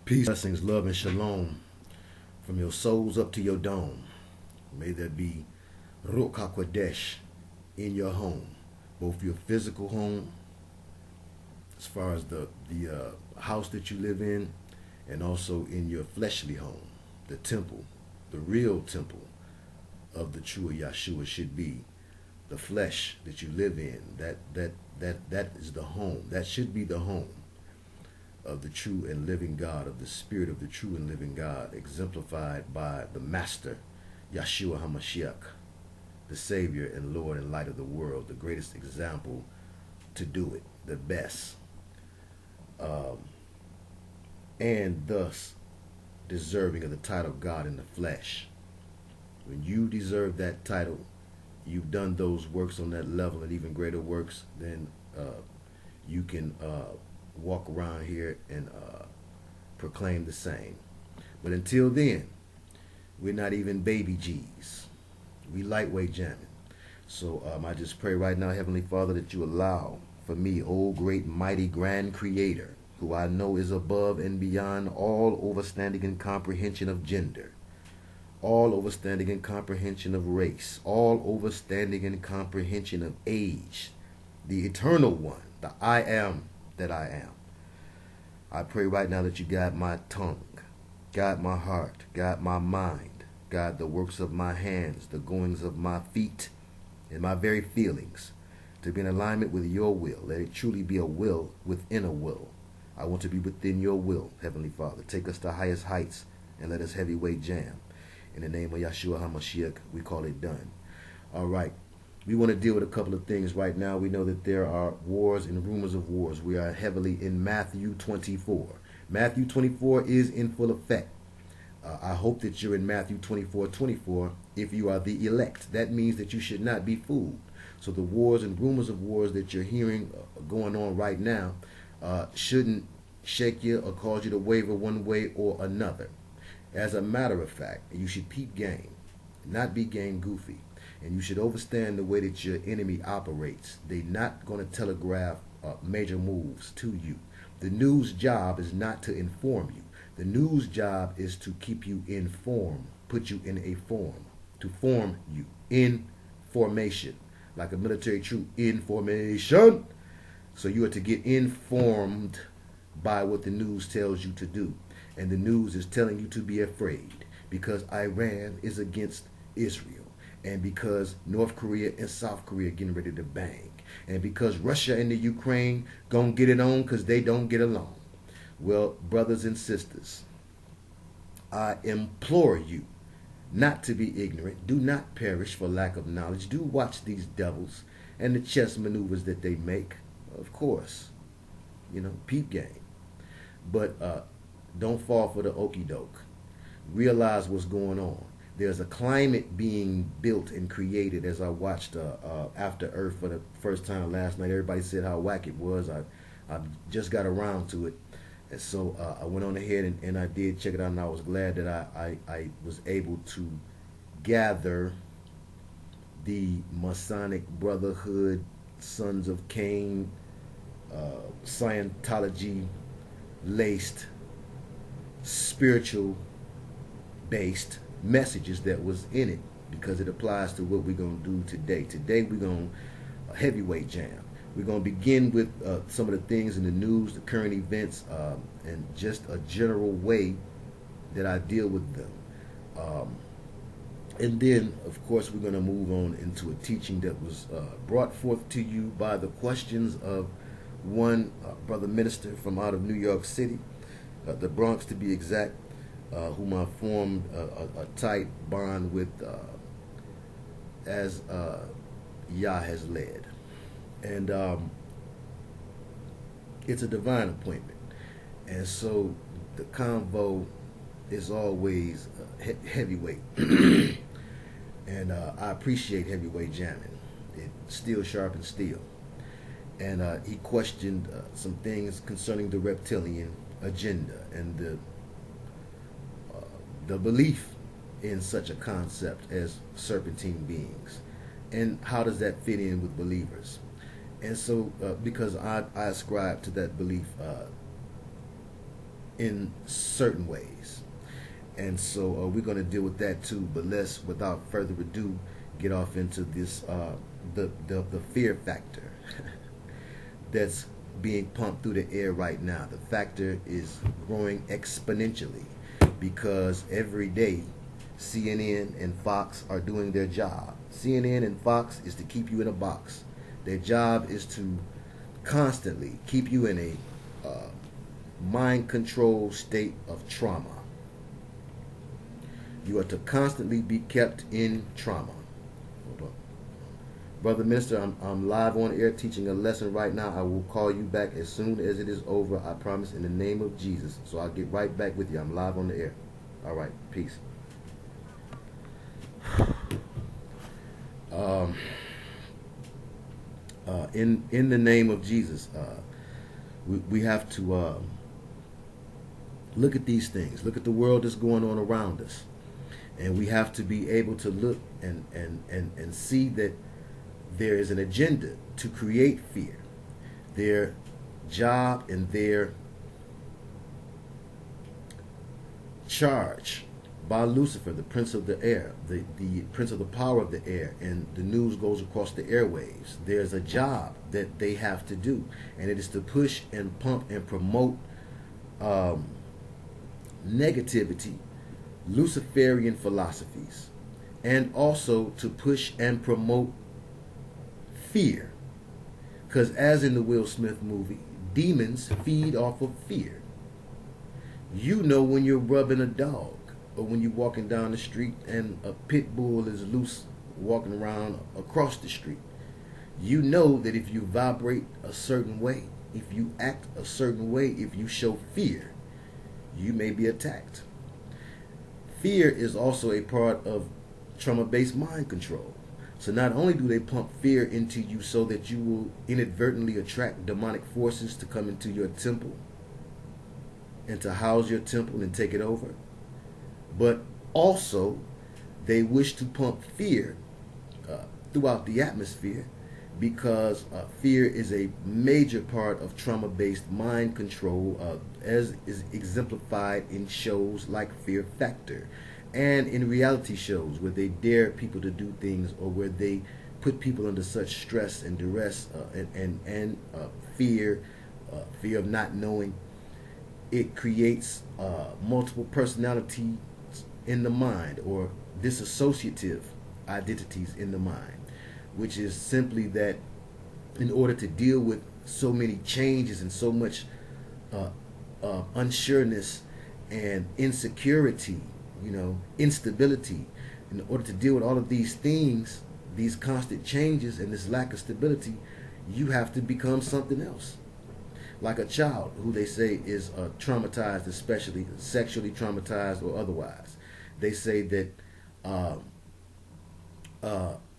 Peace, blessings, love, and shalom from your souls up to your dome. May there be Ruach HaKodesh in your home, both your physical home, as far as the house that you live in, and also in your fleshly home. The temple, the real temple of the Truer Yahshua should be the flesh that you live in. That is the home. That should be the home of the true and living God, of the spirit of the true and living God, exemplified by the Master, Yahshua HaMashiach, the Savior and Lord and light of the world, the greatest example to do it, the best, and thus deserving of the title God in the flesh. When you deserve that title, you've done those works on that level and even greater works, then you can walk around here and proclaim the same. But until then, we're not even baby G's. We lightweight jamming. So I just pray right now, Heavenly Father, that you allow for me, oh great, mighty, grand Creator, who I know is above and beyond all overstanding and comprehension of gender, all overstanding and comprehension of race, all overstanding and comprehension of age, the eternal one, the I am that I am. I pray right now that you guide my tongue, guide my heart, guide my mind, guide the works of my hands, the goings of my feet, and my very feelings, to be in alignment with your will. Let it truly be a will within a will. I want to be within your will, Heavenly Father. Take us to highest heights and let us heavyweight jam. In the name of Yahshua HaMashiach, we call it done. All right. We want to deal with a couple of things right now. We know that there are wars and rumors of wars. We are heavily in Matthew 24. Matthew 24 is in full effect. I hope that you're in Matthew 24:24 if you are the elect. That means that you should not be fooled. So the wars and rumors of wars that you're hearing going on right now shouldn't shake you or cause you to waver one way or another. As a matter of fact, you should peep game, not be game goofy. And you should understand the way that your enemy operates. They're not going to telegraph major moves to you. The news job is not to inform you. The news job is to keep you informed, put you in a form, to form you in formation, like a military troop, in formation. So you are to get informed by what the news tells you to do. And the news is telling you to be afraid because Iran is against Israel. And because North Korea and South Korea are getting ready to bang. And because Russia and the Ukraine gonna get it on because they don't get along. Well, brothers and sisters, I implore you not to be ignorant. Do not perish for lack of knowledge. Do watch these devils and the chess maneuvers that they make. Of course, you know, peep game. But don't fall for the okie doke. Realize what's going on. There's a climate being built and created. As I watched After Earth for the first time last night, everybody said how whack it was. I just got around to it. And so I went on ahead and I did check it out, and I was glad that I was able to gather the Masonic Brotherhood, Sons of Cain, Scientology-laced, spiritual-based messages that was in it, because it applies to what we're going to do today. Today we're going to heavyweight jam. We're going to begin with some of the things in the news, the current events, and just a general way that I deal with them. And then, of course, we're going to move on into a teaching that was brought forth to you by the questions of one brother minister from out of New York City, the Bronx to be exact, whom I formed a tight bond with as Yah has led. And it's a divine appointment. And so the convo is always heavyweight. And I appreciate heavyweight jamming. It steel sharpens steel. And he questioned some things concerning the reptilian agenda and the belief in such a concept as serpentine beings, and how does that fit in with believers. And so because I ascribe to that belief in certain ways. And so we're going to deal with that too. But let's, without further ado, get off into this the fear factor that's being pumped through the air right now. The factor is growing exponentially because every day CNN and Fox are doing their job. CNN and Fox is to keep you in a box. Their job is to constantly keep you in a mind control state of trauma. You are to constantly be kept in trauma. Hold on. Brother Minister, I'm live on air teaching a lesson right now. I will call you back as soon as it is over. I promise, in the name of Jesus. So I'll get right back with you. I'm live on the air. All right. Peace. In the name of Jesus, we have to look at these things. Look at the world that's going on around us. And we have to be able to look and see that there is an agenda to create fear. Their job and their charge by Lucifer, the prince of the air, the prince of the power of the air, and the news goes across the airwaves. There's a job that they have to do, and it is to push and pump and promote negativity, Luciferian philosophies, and also to push and promote fear. Because as in the Will Smith movie, demons feed off of fear. You know when you're rubbing a dog, or when you're walking down the street and a pit bull is loose walking around across the street. You know that if you vibrate a certain way, if you act a certain way, if you show fear, you may be attacked. Fear is also a part of trauma-based mind control. So not only do they pump fear into you so that you will inadvertently attract demonic forces to come into your temple and to house your temple and take it over, but also they wish to pump fear throughout the atmosphere, because fear is a major part of trauma-based mind control, as is exemplified in shows like Fear Factor and in reality shows where they dare people to do things, or where they put people under such stress and duress and fear of not knowing. It creates multiple personalities in the mind, or disassociative identities in the mind, which is simply that in order to deal with so many changes and so much unsureness and insecurity, instability, in order to deal with all of these things, these constant changes and this lack of stability, you have to become something else. Like a child who they say is traumatized, especially sexually traumatized or otherwise. They say that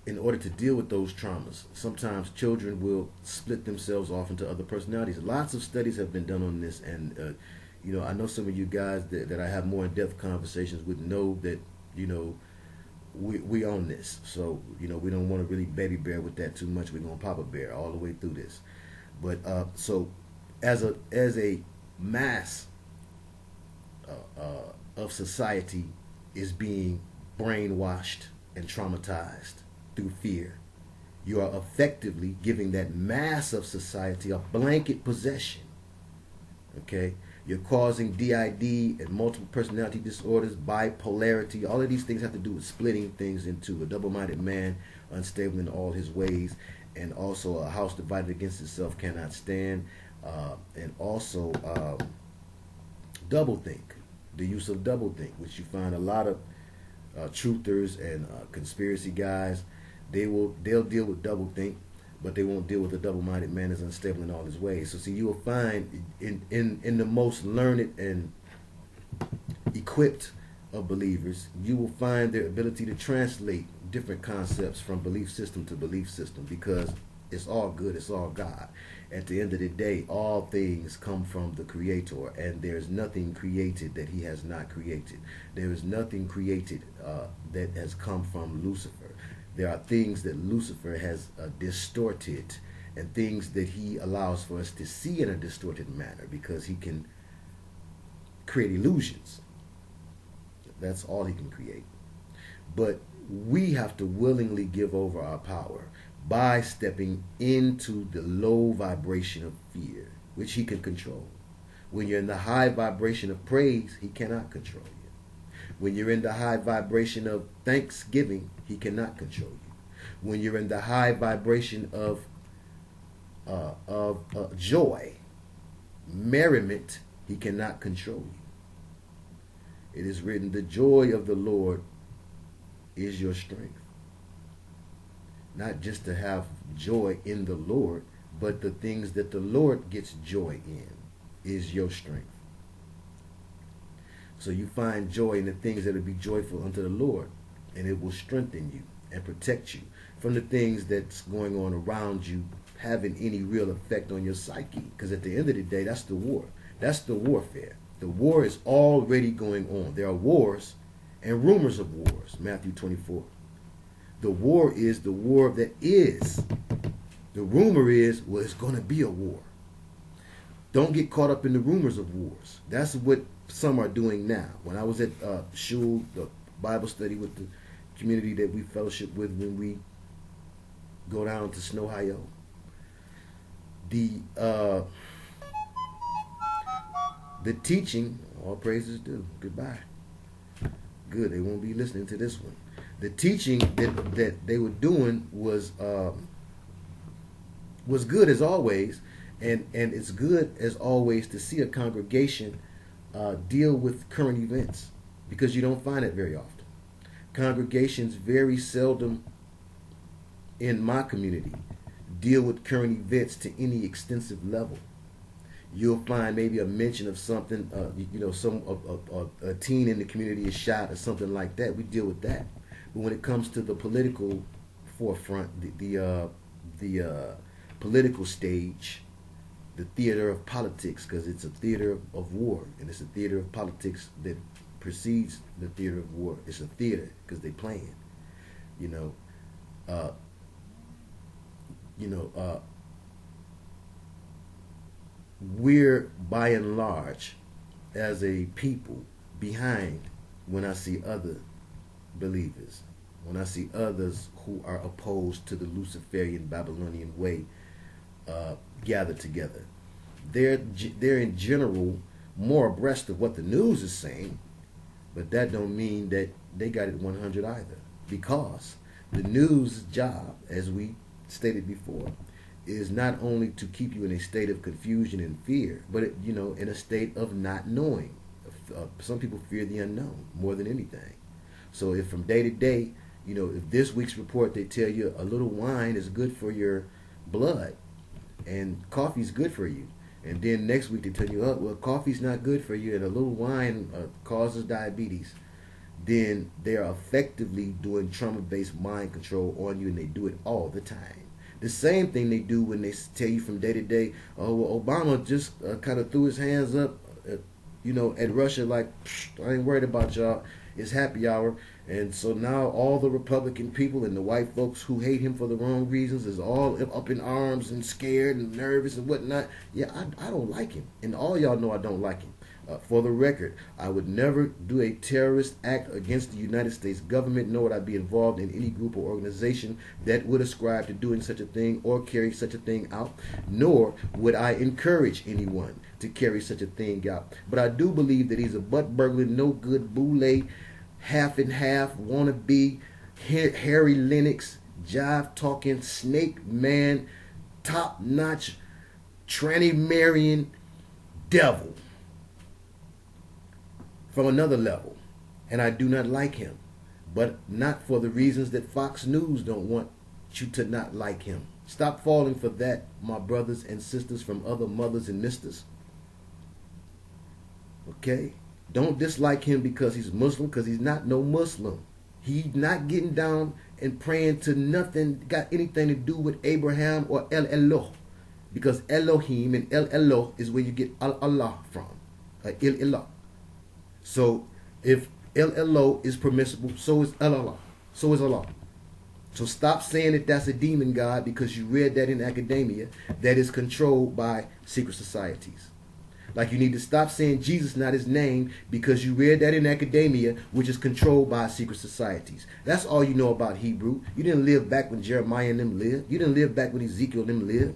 in order to deal with those traumas, sometimes children will split themselves off into other personalities. Lots of studies have been done on this, and I know some of you guys that I have more in-depth conversations with know that we own this. So we don't want to really baby bear with that too much. We're gonna pop a bear all the way through this. But so as a mass of society is being brainwashed and traumatized through fear, you are effectively giving that mass of society a blanket possession. Okay? You're causing DID and multiple personality disorders, bipolarity. All of these things have to do with splitting things into a double-minded man, unstable in all his ways, and also a house divided against itself cannot stand, and also doublethink, the use of doublethink, which you find a lot of truthers and conspiracy guys. They'll deal with doublethink, but they won't deal with a double-minded man that's unstable in all his ways. So see, you will find in the most learned and equipped of believers, you will find their ability to translate different concepts from belief system to belief system, because it's all good, it's all God. At the end of the day, all things come from the Creator, and there's nothing created that He has not created. There is nothing created that has come from Lucifer. There are things that Lucifer has distorted, and things that he allows for us to see in a distorted manner, because he can create illusions. That's all he can create. But we have to willingly give over our power by stepping into the low vibration of fear, which he can control. When you're in the high vibration of praise, he cannot control you. When you're in the high vibration of thanksgiving, he cannot control you. When you're in the high vibration of joy, merriment, he cannot control you. It is written, the joy of the Lord is your strength. Not just to have joy in the Lord, but the things that the Lord gets joy in is your strength. So you find joy in the things that will be joyful unto the Lord, and it will strengthen you and protect you from the things that's going on around you having any real effect on your psyche. Because at the end of the day, that's the war. That's the warfare. The war is already going on. There are wars and rumors of wars. Matthew 24. The war is the war that is. The rumor is, well, it's going to be a war. Don't get caught up in the rumors of wars. That's what some are doing now. When I was at Shul, the Bible study with the community that we fellowship with when we go down to Snowhio, the teaching, all praises due. Goodbye. Good, they won't be listening to this one. The teaching that they were doing was good as always, and it's good as always to see a congregation deal with current events, because you don't find it very often. Congregations very seldom in my community deal with current events to any extensive level. You'll find maybe a mention of something, a teen in the community is shot or something like that. We deal with that. But when it comes to the political forefront, the political stage, the theater of politics, because it's a theater of war, and it's a theater of politics that precedes the theater of war. It's a theater because they playing, we're by and large as a people behind when I see other believers, when I see others who are opposed to the Luciferian Babylonian way gathered together. They're in general more abreast of what the news is saying, but that don't mean that they got it 100 either, because the news job, as we stated before, is not only to keep you in a state of confusion and fear, but in a state of not knowing. Some people fear the unknown more than anything. So if from day to day, if this week's report they tell you a little wine is good for your blood and coffee's good for you, and then next week they tell you, oh, well, coffee's not good for you and a little wine causes diabetes, then they are effectively doing trauma-based mind control on you, and they do it all the time. The same thing they do when they tell you from day to day, oh, well, Obama just kind of threw his hands up, at Russia like, I ain't worried about y'all. It's happy hour. And so now all the Republican people and the white folks who hate him for the wrong reasons is all up in arms and scared and nervous and whatnot. Yeah, I don't like him. And all y'all know I don't like him. For the record, I would never do a terrorist act against the United States government, nor would I be involved in any group or organization that would ascribe to doing such a thing or carry such a thing out, nor would I encourage anyone to carry such a thing out. But I do believe that he's a butt-burgling, no-good, boule, half-and-half, wannabe, Harry Lennox, jive-talking, snake man, top-notch, tranny-marrying devil from another level, and I do not like him, but not for the reasons that Fox News don't want you to not like him. Stop falling for that, my brothers and sisters from other mothers and misters. Okay? Don't dislike him because he's Muslim, because he's not no Muslim. He's not getting down and praying to nothing got anything to do with Abraham or El Eloh, because Elohim and El Eloh is where you get Allah from, El Eloh. So if El Eloh is permissible, so is El Allah. So is Allah. So stop saying that that's a demon god because you read that in academia that is controlled by secret societies. Like you need to stop saying Jesus, not his name, because you read that in academia, which is controlled by secret societies. That's all you know about Hebrew. You didn't live back when Jeremiah and them lived. You didn't live back when Ezekiel and them lived.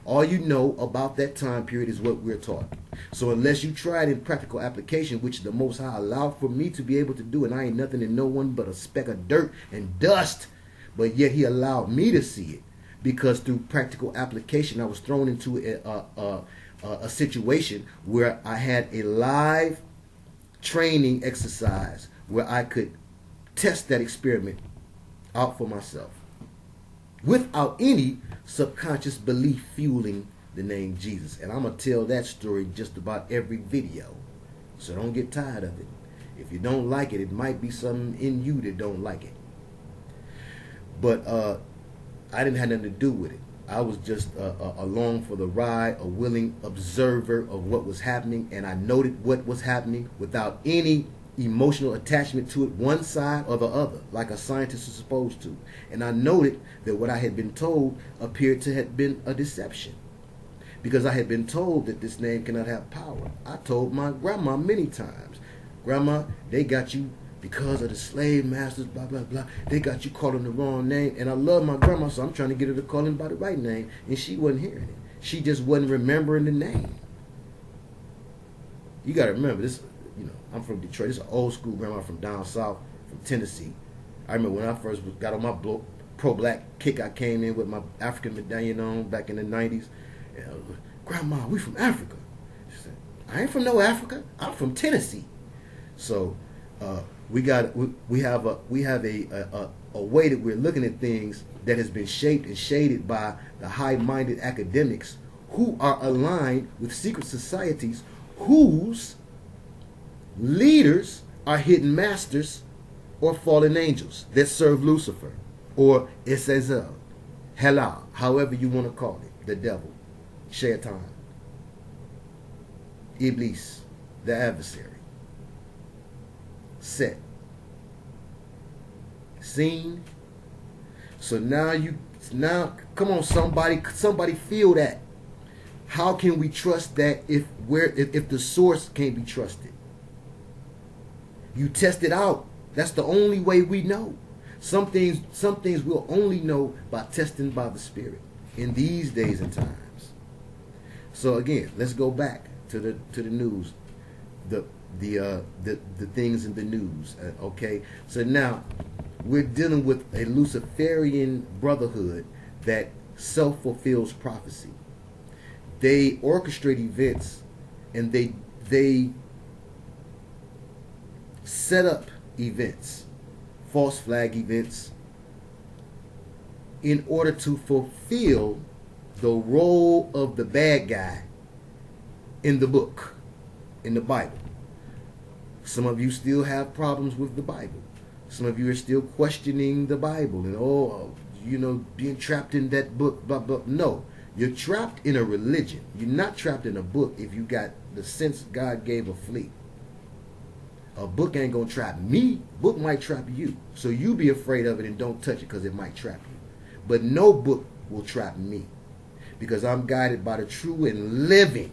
All you know about that time period is what we're taught. So unless you try it in practical application, which the Most High allowed for me to be able to do, and I ain't nothing in no one but a speck of dirt and dust, but yet he allowed me to see it, because through practical application I was thrown into a situation where I had a live training exercise where I could test that experiment out for myself without any subconscious belief fueling the name Jesus. And I'm going to tell that story just about every video. So don't get tired of it. If you don't like it, it might be something in you that don't like it. But I didn't have nothing to do with it. I was just along for the ride, a willing observer of what was happening, and I noted what was happening without any emotional attachment to it, one side or the other, like a scientist is supposed to. And I noted that what I had been told appeared to have been a deception, because I had been told that this name cannot have power. I told my grandma many times, Grandma, they got you because of the slave masters, blah, blah, blah. They got you calling the wrong name. And I love my grandma, so I'm trying to get her to call him by the right name. And she wasn't hearing it. She just wasn't remembering the name. You got to remember, this. I'm from Detroit. This is an old school grandma from down south, from Tennessee. I remember when I first got on my pro-black kick, I came in with my African medallion on back in the 90s. And I was like, Grandma, we from Africa. She said, I ain't from no Africa. I'm from Tennessee. So we have a way that we're looking at things that has been shaped and shaded by the high-minded academics who are aligned with secret societies whose leaders are hidden masters or fallen angels that serve Lucifer or Azazel, Halal, however you want to call it, the devil, Shaitan, Iblis, the adversary, Set. Seen? So now come on, somebody feel that. How can we trust that if the source can't be trusted? You test it out. That's the only way we know. Some things we'll only know by testing by the Spirit in these days and times. So again, let's go back to the news, the things in the news. Okay, so now we're dealing with a Luciferian brotherhood that self-fulfills prophecy. They orchestrate events, and they set up events, false flag events, in order to fulfill the role of the bad guy in the book, in the Bible. Some of you still have problems with the Bible. Some of you are still questioning the Bible and being trapped in that book, blah, blah. No, you're trapped in a religion. You're not trapped in a book if you got the sense God gave a flea. A book ain't gonna trap me. Book might trap you. So you be afraid of it and don't touch it because it might trap you. But no book will trap me, because I'm guided by the true and living,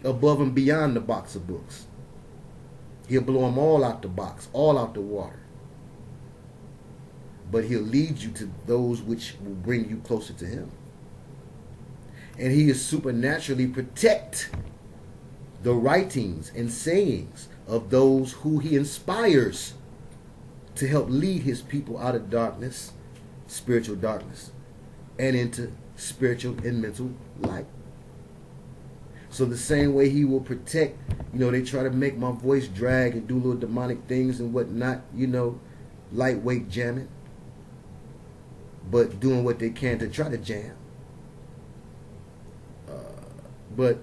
above and beyond the box of books. He'll blow them all out the box, all out the water. But he'll lead you to those which will bring you closer to him. And he is supernaturally protect the writings and sayings of those who he inspires to help lead his people out of darkness, spiritual darkness, and into spiritual and mental light. So the same way he will protect, they try to make my voice drag and do little demonic things and whatnot, lightweight jamming, but doing what they can to try to jam. But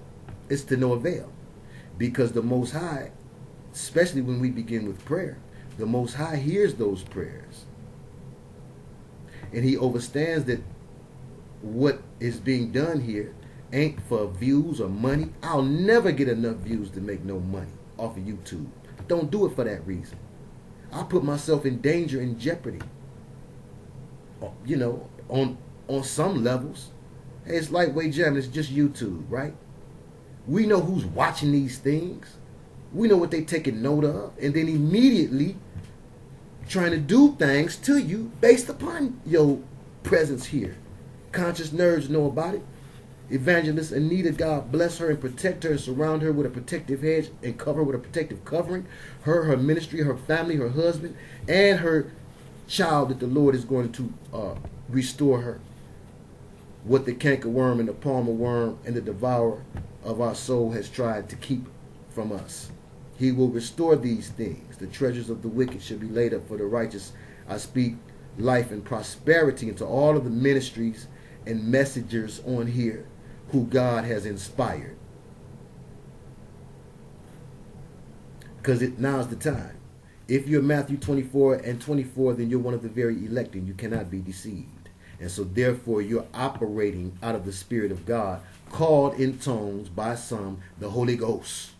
it's to no avail, because the Most High, especially when we begin with prayer, the Most High hears those prayers. And he understands that what is being done here ain't for views or money. I'll never get enough views to make no money off of YouTube. Don't do it for that reason. I put myself in danger and jeopardy, on some levels. Hey, it's lightweight jamming. It's just YouTube, right? We know who's watching these things. We know what they're taking note of. And then immediately trying to do things to you based upon your presence here. Conscious nerds know about it. Evangelist Anita, God bless her and protect her and surround her with a protective hedge and cover her with a protective covering. Her ministry, her family, her husband, and her child that the Lord is going to restore her. What the cankerworm and the palmer worm and the devourer of our soul has tried to keep from us. He will restore these things. The treasures of the wicked shall be laid up for the righteous. I speak life and prosperity into all of the ministries and messengers on here who God has inspired. Because now's the time. If you're Matthew 24:24, then you're one of the very elect and you cannot be deceived. And so therefore you're operating out of the Spirit of God, called in tongues by some the Holy Ghost.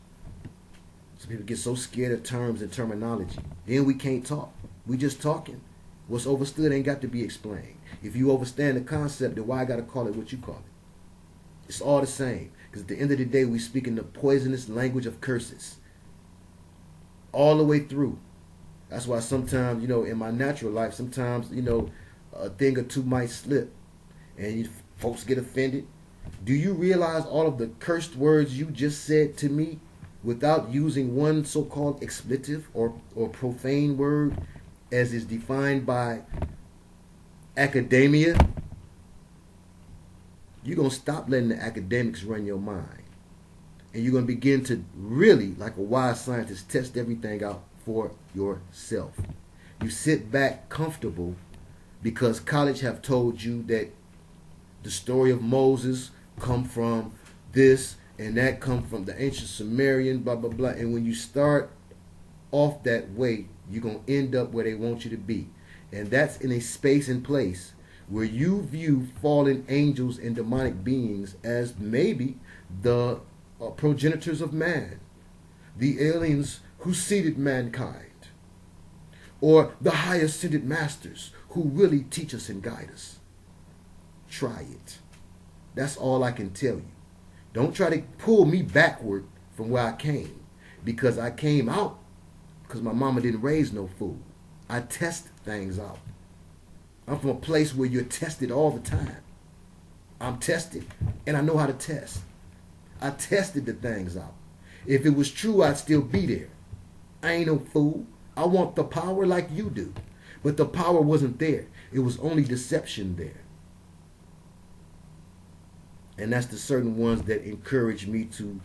So people get so scared of terms and terminology. Then we can't talk. We just talking. What's overstood ain't got to be explained. If you understand the concept, then why I got to call it what you call it? It's all the same. Because at the end of the day, we speak in the poisonous language of curses. All the way through. That's why sometimes, in my natural life, sometimes, a thing or two might slip. And folks get offended. Do you realize all of the cursed words you just said to me without using one so-called expletive or profane word as is defined by academia? You're going to stop letting the academics run your mind. And you're going to begin to really, like a wise scientist, test everything out for yourself. You sit back comfortable because college have told you that the story of Moses come from this and that come from the ancient Sumerian, blah, blah, blah. And when you start off that way, you're going to end up where they want you to be. And that's in a space and place where you view fallen angels and demonic beings as maybe the progenitors of man, the aliens who seeded mankind, or the higher ascended masters who really teach us and guide us. Try it. That's all I can tell you. Don't try to pull me backward from where I came, because I came out because my mama didn't raise no fool. I test things out. I'm from a place where you're tested all the time. I'm tested, and I know how to test. I tested the things out. If it was true, I'd still be there. I ain't no fool. I want the power like you do. But the power wasn't there. It was only deception there. And that's the certain ones that encourage me to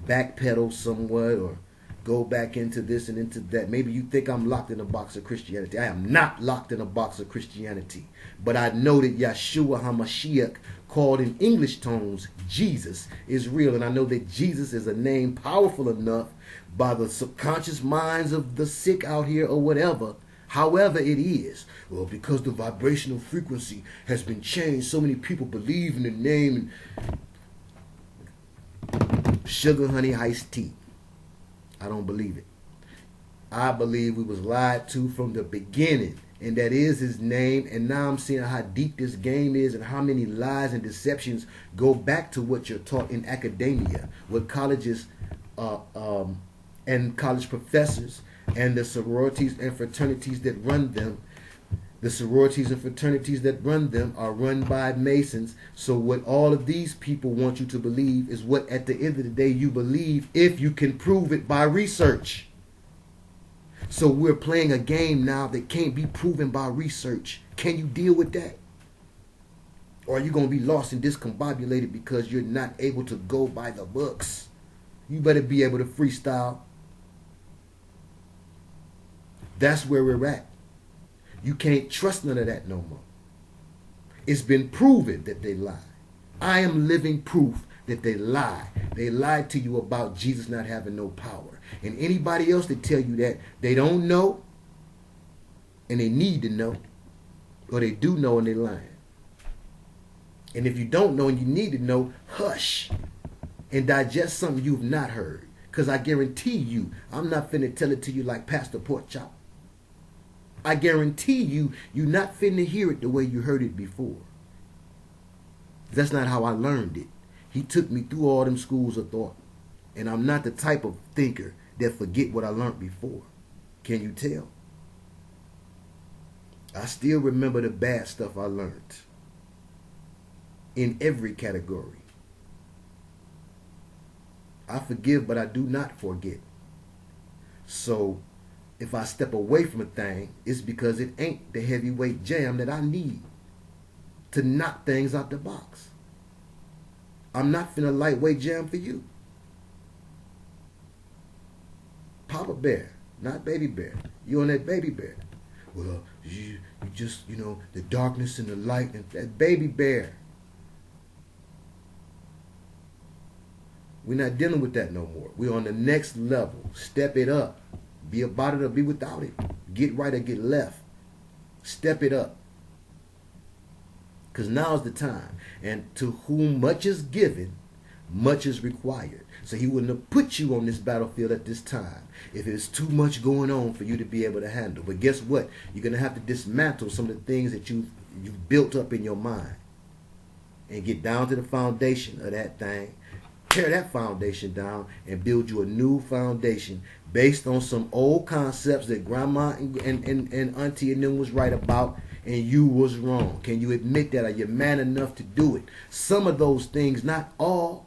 backpedal somewhat or go back into this and into that. Maybe you think I'm locked in a box of Christianity. I am not locked in a box of Christianity. But I know that Yahshua HaMashiach, called in English tones Jesus, is real. And I know that Jesus is a name powerful enough by the subconscious minds of the sick out here or whatever. However it is. Well, because the vibrational frequency has been changed, so many people believe in the name. Sugar, honey, iced tea. I don't believe it. I believe we was lied to from the beginning, and that is his name. And now I'm seeing how deep this game is and how many lies and deceptions go back to what you're taught in academia, what colleges and college professors and the sororities and fraternities that run them. The sororities and fraternities that run them are run by Masons. So what all of these people want you to believe is what at the end of the day you believe if you can prove it by research. So we're playing a game now that can't be proven by research. Can you deal with that? Or are you going to be lost and discombobulated because you're not able to go by the books? You better be able to freestyle. That's where we're at. You can't trust none of that no more. It's been proven that they lie. I am living proof that they lie. They lied to you about Jesus not having no power. And anybody else that tell you that, they don't know and they need to know. Or they do know and they're lying. And if you don't know and you need to know, hush and digest something you've not heard. Because I guarantee you, I'm not finna tell it to you like Pastor Porkchop. I guarantee you, you're not finna hear it the way you heard it before. That's not how I learned it. He took me through all them schools of thought. And I'm not the type of thinker that forget what I learned before. Can you tell? I still remember the bad stuff I learned in every category. I forgive, but I do not forget. So if I step away from a thing, it's because it ain't the heavyweight jam that I need to knock things out the box. I'm not finna lightweight jam for you. Papa Bear, not Baby Bear. You on that Baby Bear. Well, you just, the darkness and the light, and that Baby Bear. We're not dealing with that no more. We're on the next level. Step it up. Be about it or be without it. Get right or get left. Step it up. Because now's the time. And to whom much is given, much is required. So he wouldn't have put you on this battlefield at this time if it's too much going on for you to be able to handle. But guess what? You're going to have to dismantle some of the things that you've built up in your mind and get down to the foundation of that thing. Tear that foundation down and build you a new foundation based on some old concepts that grandma and auntie and them was right about and you was wrong. Can you admit that? Are you man enough to do it? Some of those things, not all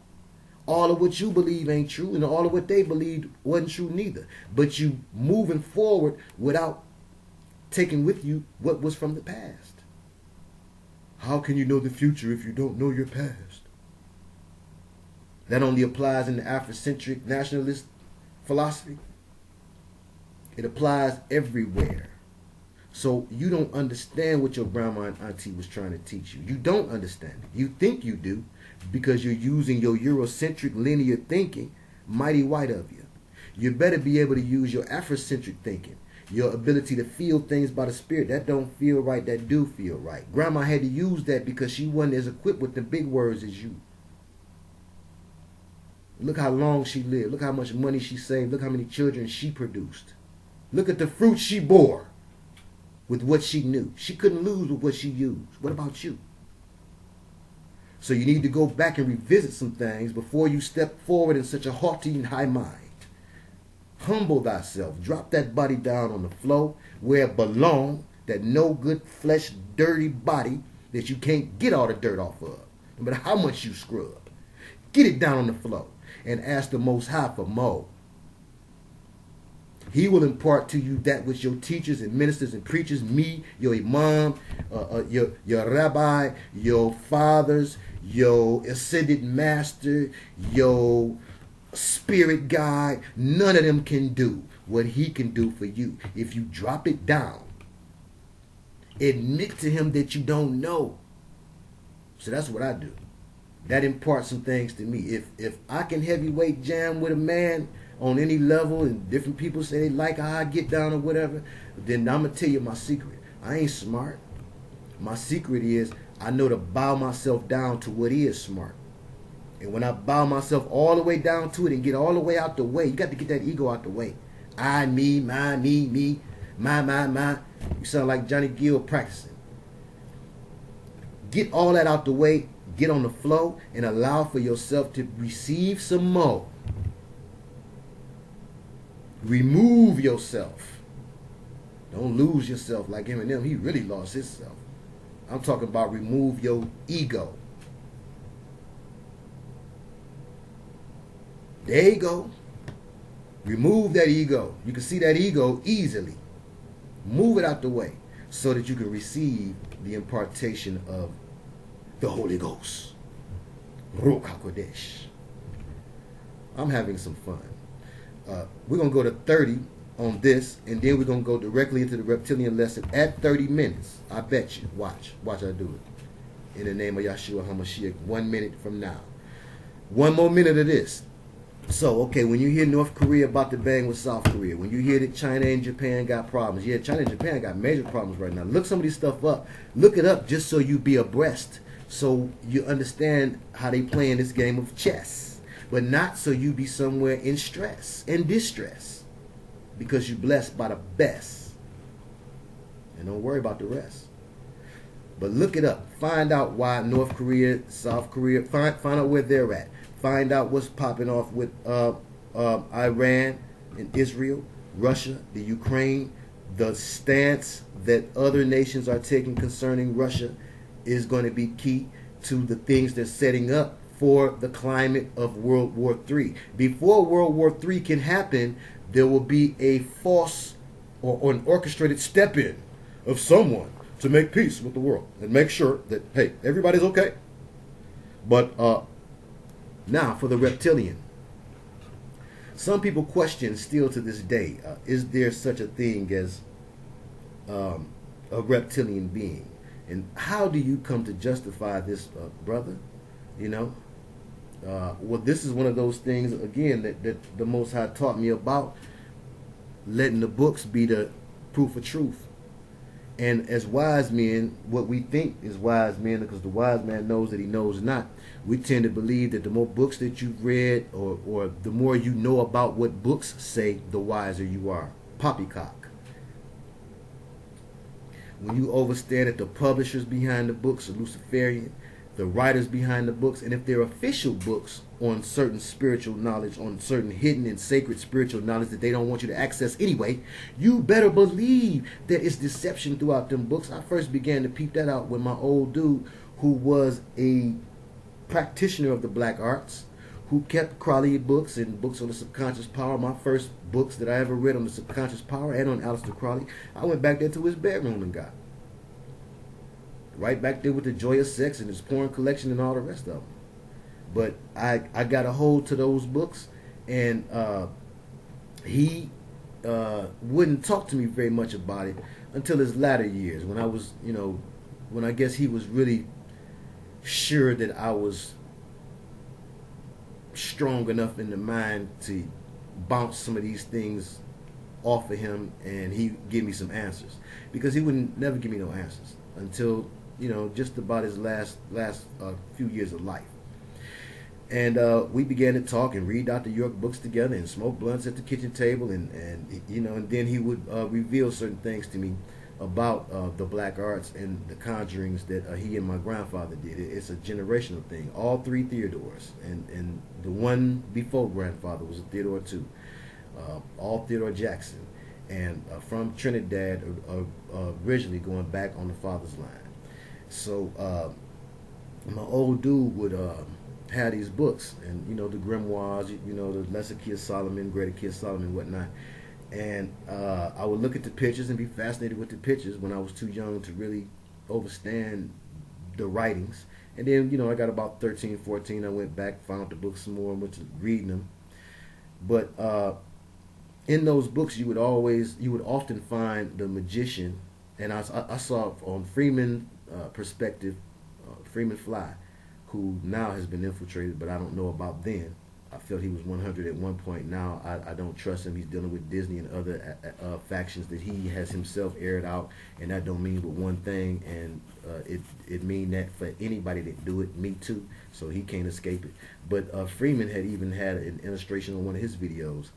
of what you believe ain't true, and all of what they believed wasn't true neither. But you moving forward without taking with you what was from the past. How can you know the future if you don't know your past? That only applies in the Afrocentric nationalist philosophy. It applies everywhere. So you don't understand what your grandma and auntie was trying to teach you. You don't understand it. You think you do because you're using your Eurocentric linear thinking, mighty white of you. You better be able to use your Afrocentric thinking, your ability to feel things by the Spirit. That don't feel right, that do feel right. Grandma had to use that because she wasn't as equipped with the big words as you. Look how long she lived. Look how much money she saved. Look how many children she produced. Look at the fruit she bore with what she knew. She couldn't lose with what she used. What about you? So you need to go back and revisit some things before you step forward in such a haughty and high mind. Humble thyself. Drop that body down on the floor where it belongs, that no good flesh, dirty body that you can't get all the dirt off of, no matter how much you scrub. Get it down on the floor and ask the Most High for more. He will impart to you that which your teachers and ministers and preachers, me, your imam, your rabbi, your fathers, your ascended master, your spirit guide, none of them can do what he can do for you. If you drop it down, admit to him that you don't know. So that's what I do. That imparts some things to me. If I can heavyweight jam with a man on any level, and different people say they like how I get down or whatever, then I'm going to tell you my secret. I ain't smart. My secret is I know to bow myself down to what is smart. And when I bow myself all the way down to it and get all the way out the way, you got to get that ego out the way. I, me, my, me, my. You sound like Johnny Gill practicing. Get all that out the way, get on the flow, and allow for yourself to receive some more. Remove yourself. Don't lose yourself like Eminem. He really lost himself. I'm talking about remove your ego. There you go. Remove that ego. You can see that ego easily. Move it out the way so that you can receive the impartation of the Holy Ghost. Ruach HaKodesh. I'm having some fun. We're going to go to 30 on this, and then we're going to go directly into the reptilian lesson at 30 minutes. I bet you. Watch I do it. In the name of Yahshua HaMashiach, 1 minute from now. One more minute of this. So, okay, when you hear North Korea about to bang with South Korea, when you hear that China and Japan got problems, yeah, China and Japan got major problems right now. Look some of this stuff up. Look it up just so you be abreast, so you understand how they playing this game of chess. But not so you be somewhere in stress and distress, because you're blessed by the best. And don't worry about the rest. But look it up. Find out why North Korea, South Korea, find out where they're at. find out what's popping off with Iran and Israel, Russia, the Ukraine. The stance that other nations are taking concerning Russia is going to be key to the things they're setting up for the climate of World War III. Before World War III can happen, there will be a false or an orchestrated step in of someone to make peace with the world and make sure that, hey, everybody's okay. But now for the reptilian. Some people question still to this day, is there such a thing as a reptilian being? And how do you come to justify this, brother? You know? Well, this is one of those things, again, that the Most High taught me about, letting the books be the proof of truth. And as wise men, what we think is wise men, because the wise man knows that he knows not, we tend to believe that the more books that you've read, or the more you know about what books say, the wiser you are. Poppycock. When you understand that the publishers behind the books are Luciferian, the writers behind the books, and if they're official books on certain spiritual knowledge, on certain hidden and sacred spiritual knowledge that they don't want you to access anyway, you better believe that it's deception throughout them books. I first began to peep that out when my old dude, who was a practitioner of the black arts, who kept Crowley books and books on the subconscious power, my first books that I ever read on the subconscious power and on Aleister Crowley, I went back there to his bedroom and got right back there with the Joy of Sex and his porn collection and all the rest of them. But I got a hold to those books, and he wouldn't talk to me very much about it until his latter years, when I was, when I guess he was really sure that I was strong enough in the mind to bounce some of these things off of him, and he give me some answers, because he wouldn't never give me no answers until just about his last few years of life. And we began to talk and read Dr. York books together and smoke blunts at the kitchen table, and then he would reveal certain things to me about the black arts and the conjurings that he and my grandfather did. It's a generational thing. All three Theodores, and the one before grandfather was a Theodore too. All Theodore Jackson, and from Trinidad, originally going back on the father's line. So my old dude would have these books, and the grimoires, the Lesser Key of Solomon, Greater Key of Solomon, whatnot. And I would look at the pictures and be fascinated with the pictures when I was too young to really understand the writings. And then, I got about 13, 14, I went back, found the books some more, and went to reading them. But in those books, you would often find the magician, and I saw on Freeman perspective, Freeman Fly, who now has been infiltrated, but I don't know about then. I felt he was 100 at one point. Now I don't trust him. He's dealing with Disney and other factions that he has himself aired out, and that don't mean but one thing, and it mean that for anybody that do it, me too, so he can't escape it. But Freeman had even had an illustration on one of his videos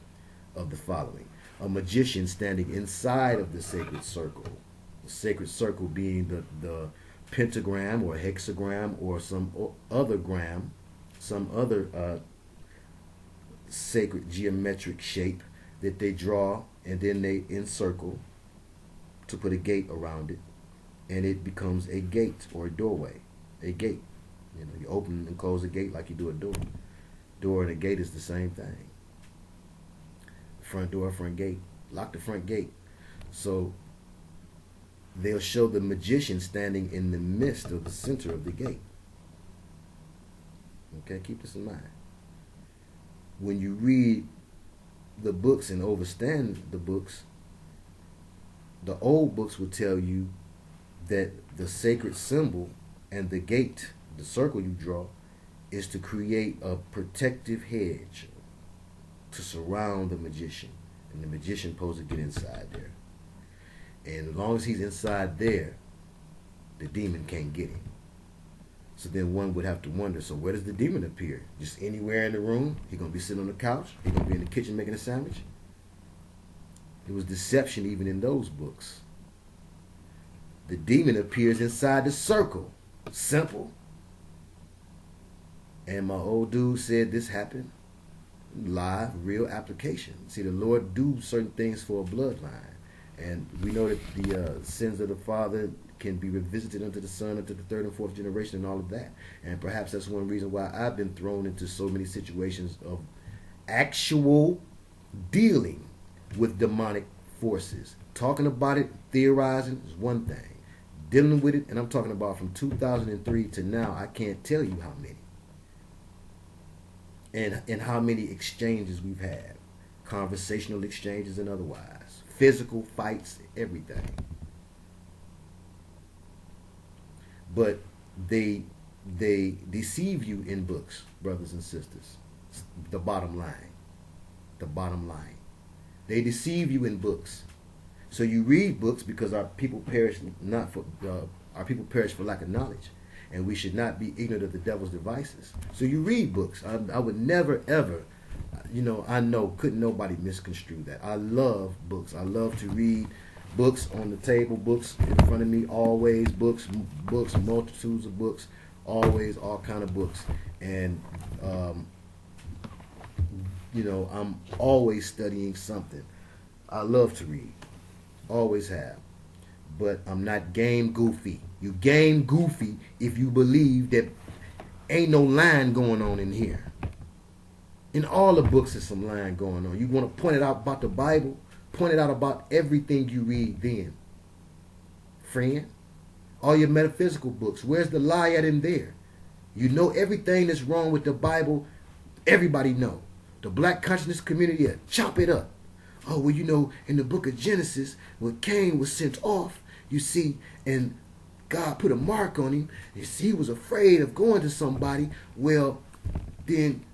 of the following: a magician standing inside of the sacred circle, the sacred circle being the pentagram or hexagram or some other gram, some other sacred geometric shape that they draw, and then they encircle to put a gate around it, and it becomes a gate or a doorway. A gate, you open and close a gate like you do a door. Door and a gate is the same thing. Front door, front gate. Lock the front gate. So they'll show the magician standing in the midst of the center of the gate. Okay, keep this in mind. When you read the books and understand the books, the old books will tell you that the sacred symbol and the gate, the circle you draw, is to create a protective hedge to surround the magician. And the magician supposed to get inside there. And as long as he's inside there, the demon can't get him. So then one would have to wonder, so where does the demon appear? Just anywhere in the room? He going to be sitting on the couch? He going to be in the kitchen making a sandwich? There was deception even in those books. The demon appears inside the circle. Simple. And my old dude said this happened live, real application. See, the Lord do certain things for a bloodline. And we know that the sins of the father can be revisited unto the son, unto the third and fourth generation, and all of that. And perhaps that's one reason why I've been thrown into so many situations of actual dealing with demonic forces. Talking about it, theorizing is one thing. Dealing with it, and I'm talking about from 2003 to now, I can't tell you how many. And how many exchanges we've had. Conversational exchanges and otherwise. Physical fights, everything. But they deceive you in books, brothers and sisters. The bottom line. The bottom line. They deceive you in books. So you read books because our people perish for lack of knowledge. And we should not be ignorant of the devil's devices. So you read books. I would never, ever, couldn't nobody misconstrue that. I love books. I love to read books on the table, books in front of me, always books, multitudes of books, always all kind of books. And, I'm always studying something. I love to read. Always have. But I'm not game goofy. You game goofy if you believe that ain't no line going on in here. In all the books there's some line going on. You want to point it out about the Bible, point it out about everything you read then. Friend, all your metaphysical books, where's the lie at in there? You know everything that's wrong with the Bible, everybody know. The black consciousness community, chop it up. Oh, well, in the book of Genesis, when Cain was sent off, you see, and God put a mark on him. You see, he was afraid of going to somebody. Well, then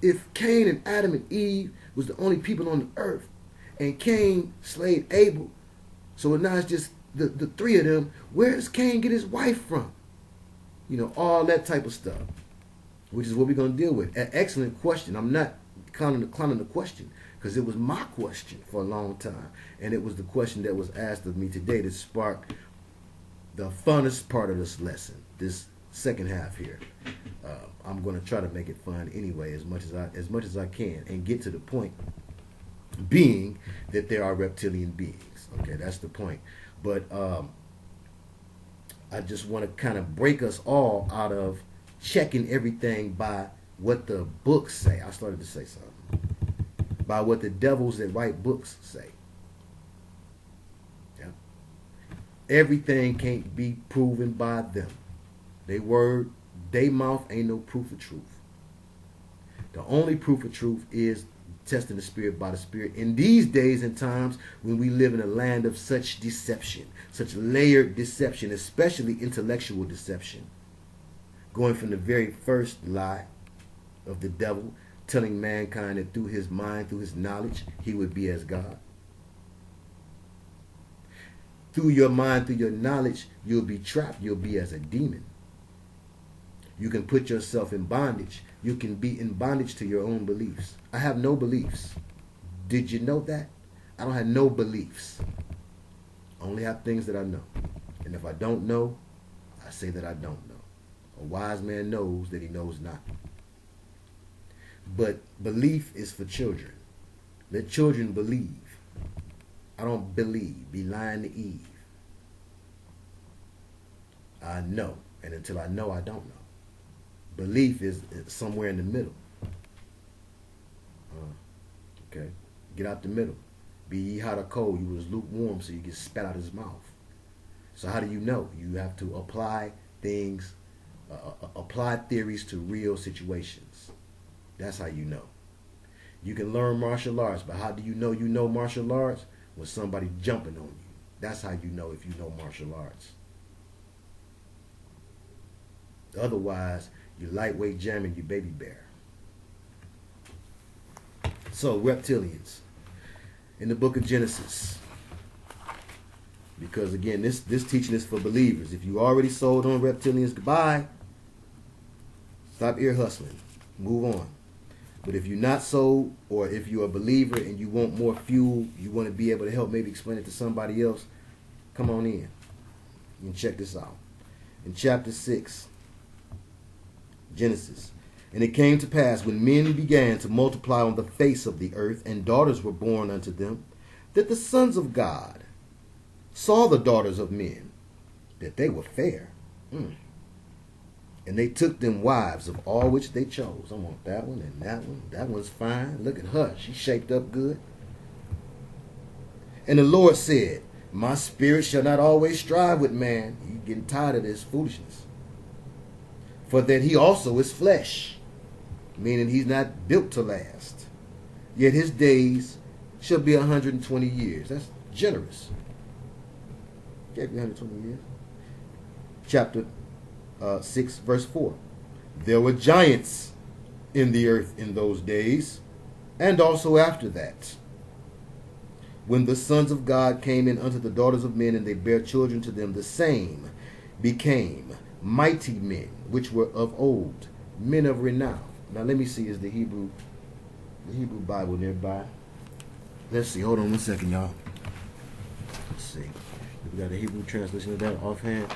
if Cain and Adam and Eve was the only people on the earth, and Cain slayed Abel, so now it's just the three of them, where does Cain get his wife from? All that type of stuff, which is what we're going to deal with. An excellent question. I'm not clowning the question, because it was my question for a long time. And it was the question that was asked of me today that sparked the funnest part of this lesson, this second half here. I'm going to try to make it fun anyway, as much as I can, and get to the point being that there are reptilian beings. Okay, that's the point. But I just want to kind of break us all out of checking everything by what the books say. I started to say something. By what the devils that write books say. Yeah. Everything can't be proven by them. They word, they mouth ain't no proof of truth. The only proof of truth is testing the spirit by the spirit. In these days and times when we live in a land of such deception, such layered deception, especially intellectual deception, going from the very first lie of the devil, telling mankind that through his mind, through his knowledge, he would be as God. Through your mind, through your knowledge, you'll be trapped. You'll be as a demon. You can put yourself in bondage. You can be in bondage to your own beliefs. I have no beliefs. Did you know that? I don't have no beliefs. I only have things that I know. And if I don't know, I say that I don't know. A wise man knows that he knows not. But belief is for children. Let children believe. I don't believe. Be lying to Eve. I know. And until I know, I don't know. Belief is somewhere in the middle. Okay? Get out the middle. Be ye hot or cold. You was lukewarm, so you get spat out his mouth. So how do you know? You have to apply things, apply theories to real situations. That's how you know. You can learn martial arts, but how do you know martial arts? When somebody jumping on you. That's how you know if you know martial arts. Otherwise, you lightweight jamming you baby bear. So, reptilians. In the book of Genesis. Because again, this teaching is for believers. If you already sold on reptilians, goodbye. Stop ear hustling. Move on. But if you're not sold, or if you're a believer and you want more fuel, you want to be able to help maybe explain it to somebody else, come on in. You can check this out. In chapter 6, Genesis, And it came to pass, when men began to multiply on the face of the earth, and daughters were born unto them, that the sons of God saw the daughters of men, that they were fair. And they took them wives of all which they chose. I want that one and that one. That one's fine. Look at her. She's shaped up good. And the Lord said, my spirit shall not always strive with man. He's getting tired of this foolishness. For that he also is flesh, meaning he's not built to last. Yet his days shall be 120 years. That's generous. Gave you 120 years. Chapter 6, verse 4. There were giants in the earth in those days, and also after that, when the sons of God came in unto the daughters of men, and they bare children to them, the same became mighty men, which were of old, men of renown. Now let me see, is the Hebrew Bible nearby? Let's see. Hold on one second, y'all. Let's see. We got a Hebrew translation of that offhand.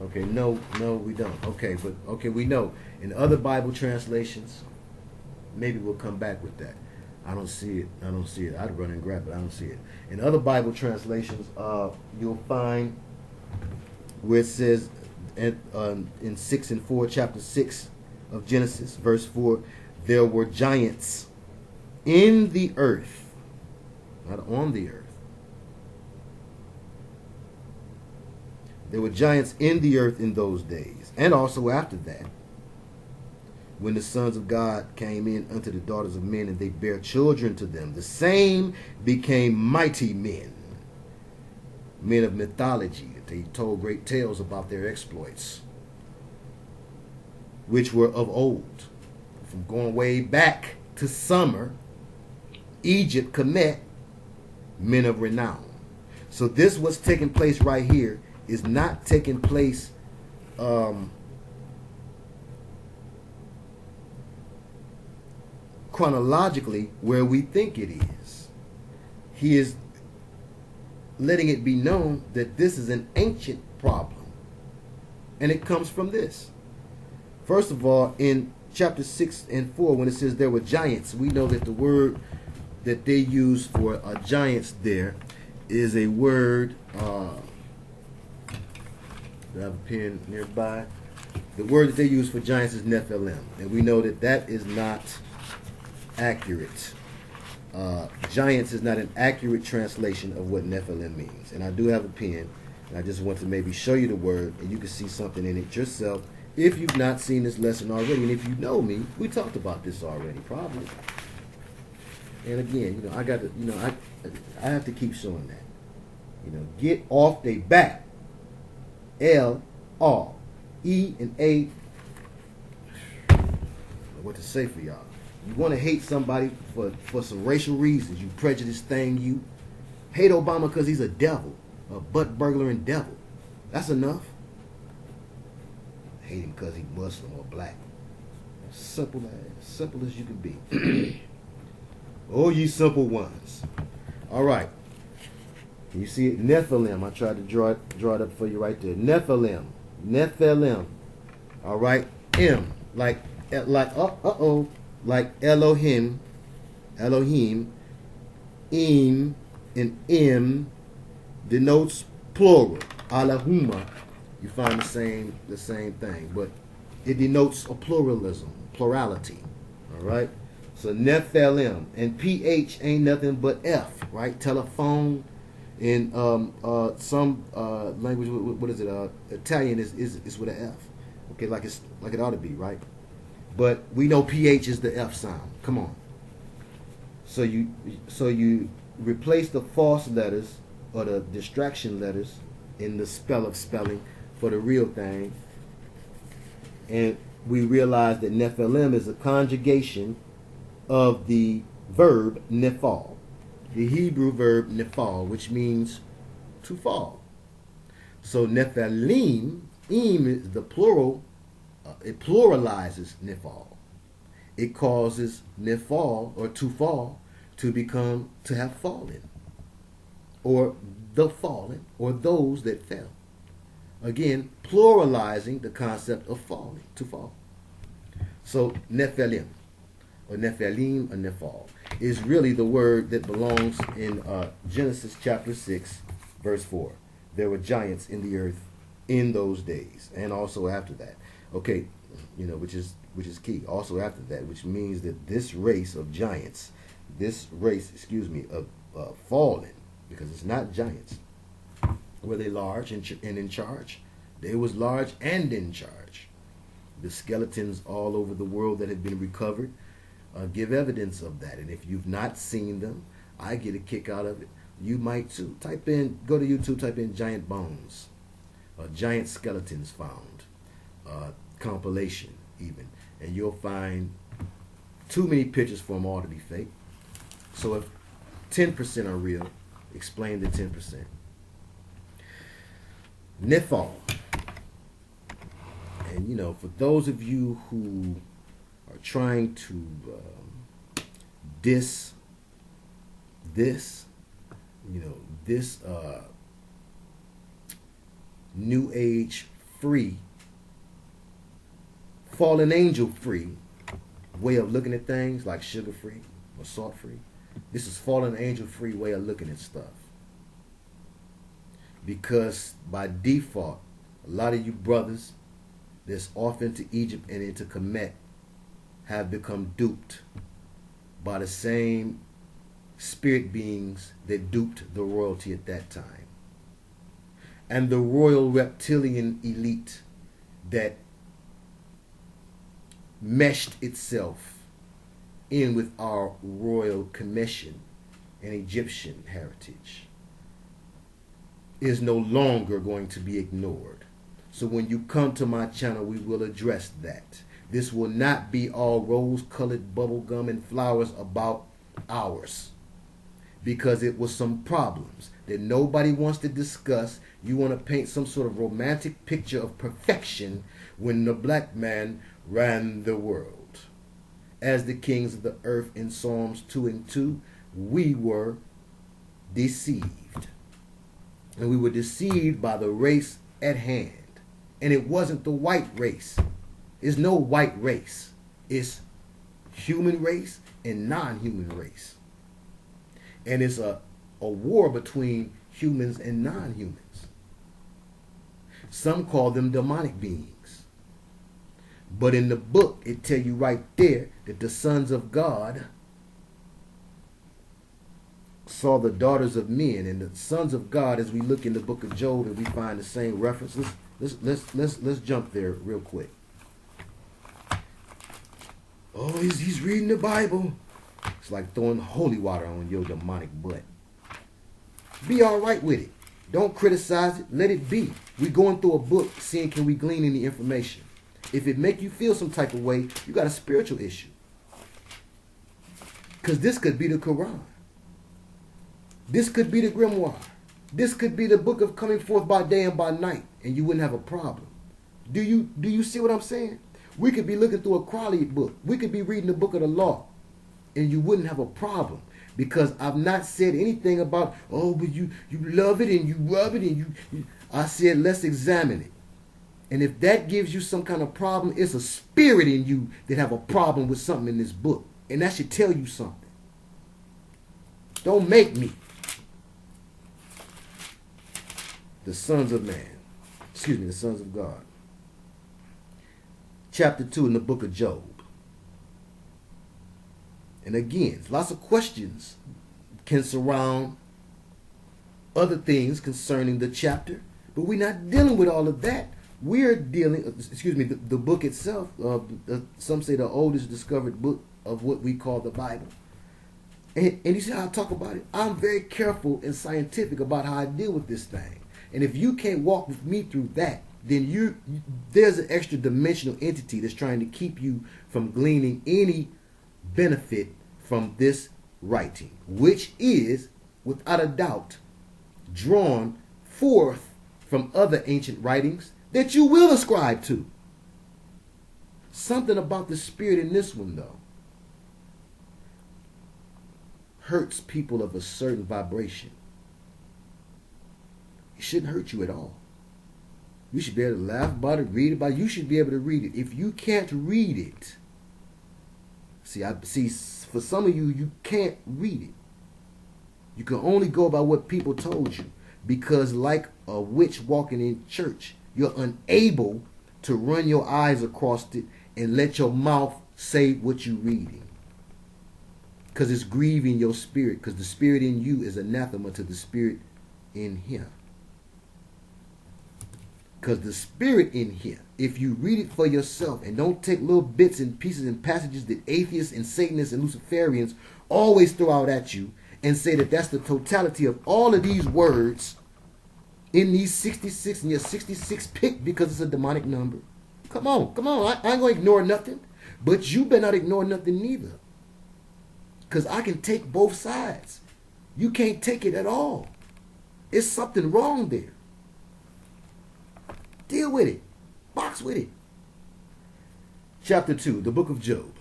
Okay, no, we don't. Okay, but okay, we know. In other Bible translations, maybe we'll come back with that. I don't see it. I'd run and grab it. I don't see it. In other Bible translations, you'll find where it says in 6 and 4, chapter 6 of Genesis, verse 4, there were giants in the earth, not on the earth. There were giants in the earth in those days, and also after that, when the sons of God came in unto the daughters of men, and they bare children to them, the same became mighty men, men of mythology. They told great tales about their exploits, which were of old. From going way back to Sumer, Egypt, Kemet, men of renown. So this what's taking place right here is not taking place chronologically where we think it is. He is letting it be known that this is an ancient problem, and it comes from this. First of all, in chapter 6 and 4, when it says there were giants, we know that the word that they use for giants there is a word, do I have a pen nearby? The word that they use for giants is Nephilim, and we know that that is not accurate. Giants is not an accurate translation of what Nephilim means. And I do have a pen, and I just want to maybe show you the word, and you can see something in it yourself if you've not seen this lesson already. And if you know me, we talked about this already, probably. And again, I got to, I have to keep showing that. Get off they back. L, R, E, and A. What to say for y'all? You want to hate somebody for some racial reasons, you prejudiced thing, you hate Obama because he's a devil, a butt burglar and devil. That's enough. Hate him because he's Muslim or black. Simple as you can be. Oh, ye simple ones. All right. You see it? Nephilim. I tried to draw it up for you right there. Nephilim. All right. M, like like Elohim, Im, and M denotes plural. Allahumma, you find the same thing, but it denotes a plurality. All right. So Nephilim, and PH ain't nothing but F, right? Telephone. In some language, what is it? Italian is with an F. Okay, like it ought to be, right? But we know PH is the F sound. Come on. So you replace the false letters or the distraction letters in the spelling for the real thing, and we realize that Nephilim is a conjugation of the verb nephal, the Hebrew verb nephal, which means to fall. So Nephilim, is the plural. It pluralizes nephal. It causes nephal, or to fall, to become to have fallen, or the fallen, or those that fell. Again, pluralizing the concept of falling, to fall. So Nephilim, or Nephilim, or Nephal, is really the word that belongs in Genesis chapter 6, verse 4. There were giants in the earth in those days, and also after that. Okay, which is key. Also after that, which means that this race of giants, of fallen, because it's not giants. Were they large and in charge? They was large and in charge. The skeletons all over the world that have been recovered give evidence of that. And if you've not seen them, I get a kick out of it. You might too. Go to YouTube, type in giant bones, giant skeletons found, compilation even, and you'll find too many pictures for them all to be fake. So if 10% are real, explain the 10%. Nephal. And for those of you who are trying to diss this new age free, fallen angel free way of looking at things, like sugar free or salt free, this is fallen angel free way of looking at stuff. Because by default, a lot of you brothers that's off into Egypt and into Kemet have become duped by the same spirit beings that duped the royalty at that time. And the royal reptilian elite that meshed itself in with our royal commission and Egyptian heritage is no longer going to be ignored. So when you come to my channel, we will address that. This will not be all rose-colored bubblegum and flowers about ours, because it was some problems that nobody wants to discuss. You want to paint some sort of romantic picture of perfection when the black man ran the world. As the kings of the earth in Psalms 2:2, we were deceived. And we were deceived by the race at hand. And it wasn't the white race. There's no white race. It's human race and non-human race. And it's a war between humans and non-humans. Some call them demonic beings. But in the book, it tell you right there that the sons of God saw the daughters of men. And the sons of God, as we look in the book of Job and we find the same references, let's jump there real quick. Oh, he's reading the Bible. It's like throwing holy water on your demonic butt. Be all right with it. Don't criticize it. Let it be. We're going through a book, seeing can we glean any information. If it make you feel some type of way, you got a spiritual issue. Because this could be the Quran. This could be the grimoire. This could be the book of coming forth by day and by night, and you wouldn't have a problem. Do you see what I'm saying? We could be looking through a Crowley book. We could be reading the book of the law, and you wouldn't have a problem. Because I've not said anything about, oh, but you love it and you rub it and you. I said, let's examine it. And if that gives you some kind of problem, it's a spirit in you that have a problem with something in this book. And that should tell you something. Don't make me. The sons of man. Excuse me, the sons of God. Chapter 2 in the book of Job. And again, lots of questions can surround other things concerning the chapter. But we're not dealing with all of that. We're dealing, the book itself, some say the oldest discovered book of what we call the Bible. And you see how I talk about it? I'm very careful and scientific about how I deal with this thing. And if you can't walk with me through that, then there's an extra dimensional entity that's trying to keep you from gleaning any benefit from this writing, which is, without a doubt, drawn forth from other ancient writings that you will ascribe to. Something about the spirit in this one, though, hurts people of a certain vibration. It shouldn't hurt you at all. You should be able to laugh about it, read about it. You should be able to read it. If you can't read it, See, for some of you, you can't read it. You can only go by what people told you. Because like a witch walking in church, you're unable to run your eyes across it and let your mouth say what you're reading. Because it's grieving your spirit. Because the spirit in you is anathema to the spirit in him. Because the spirit in here, if you read it for yourself and don't take little bits and pieces and passages that atheists and Satanists and Luciferians always throw out at you and say that that's the totality of all of these words in these 66 and your 66 pick because it's a demonic number. Come on. I ain't going to ignore nothing. But you better not ignore nothing neither. Because I can take both sides. You can't take it at all. It's something wrong there. Deal with it. Box with it. Chapter 2, the book of Job.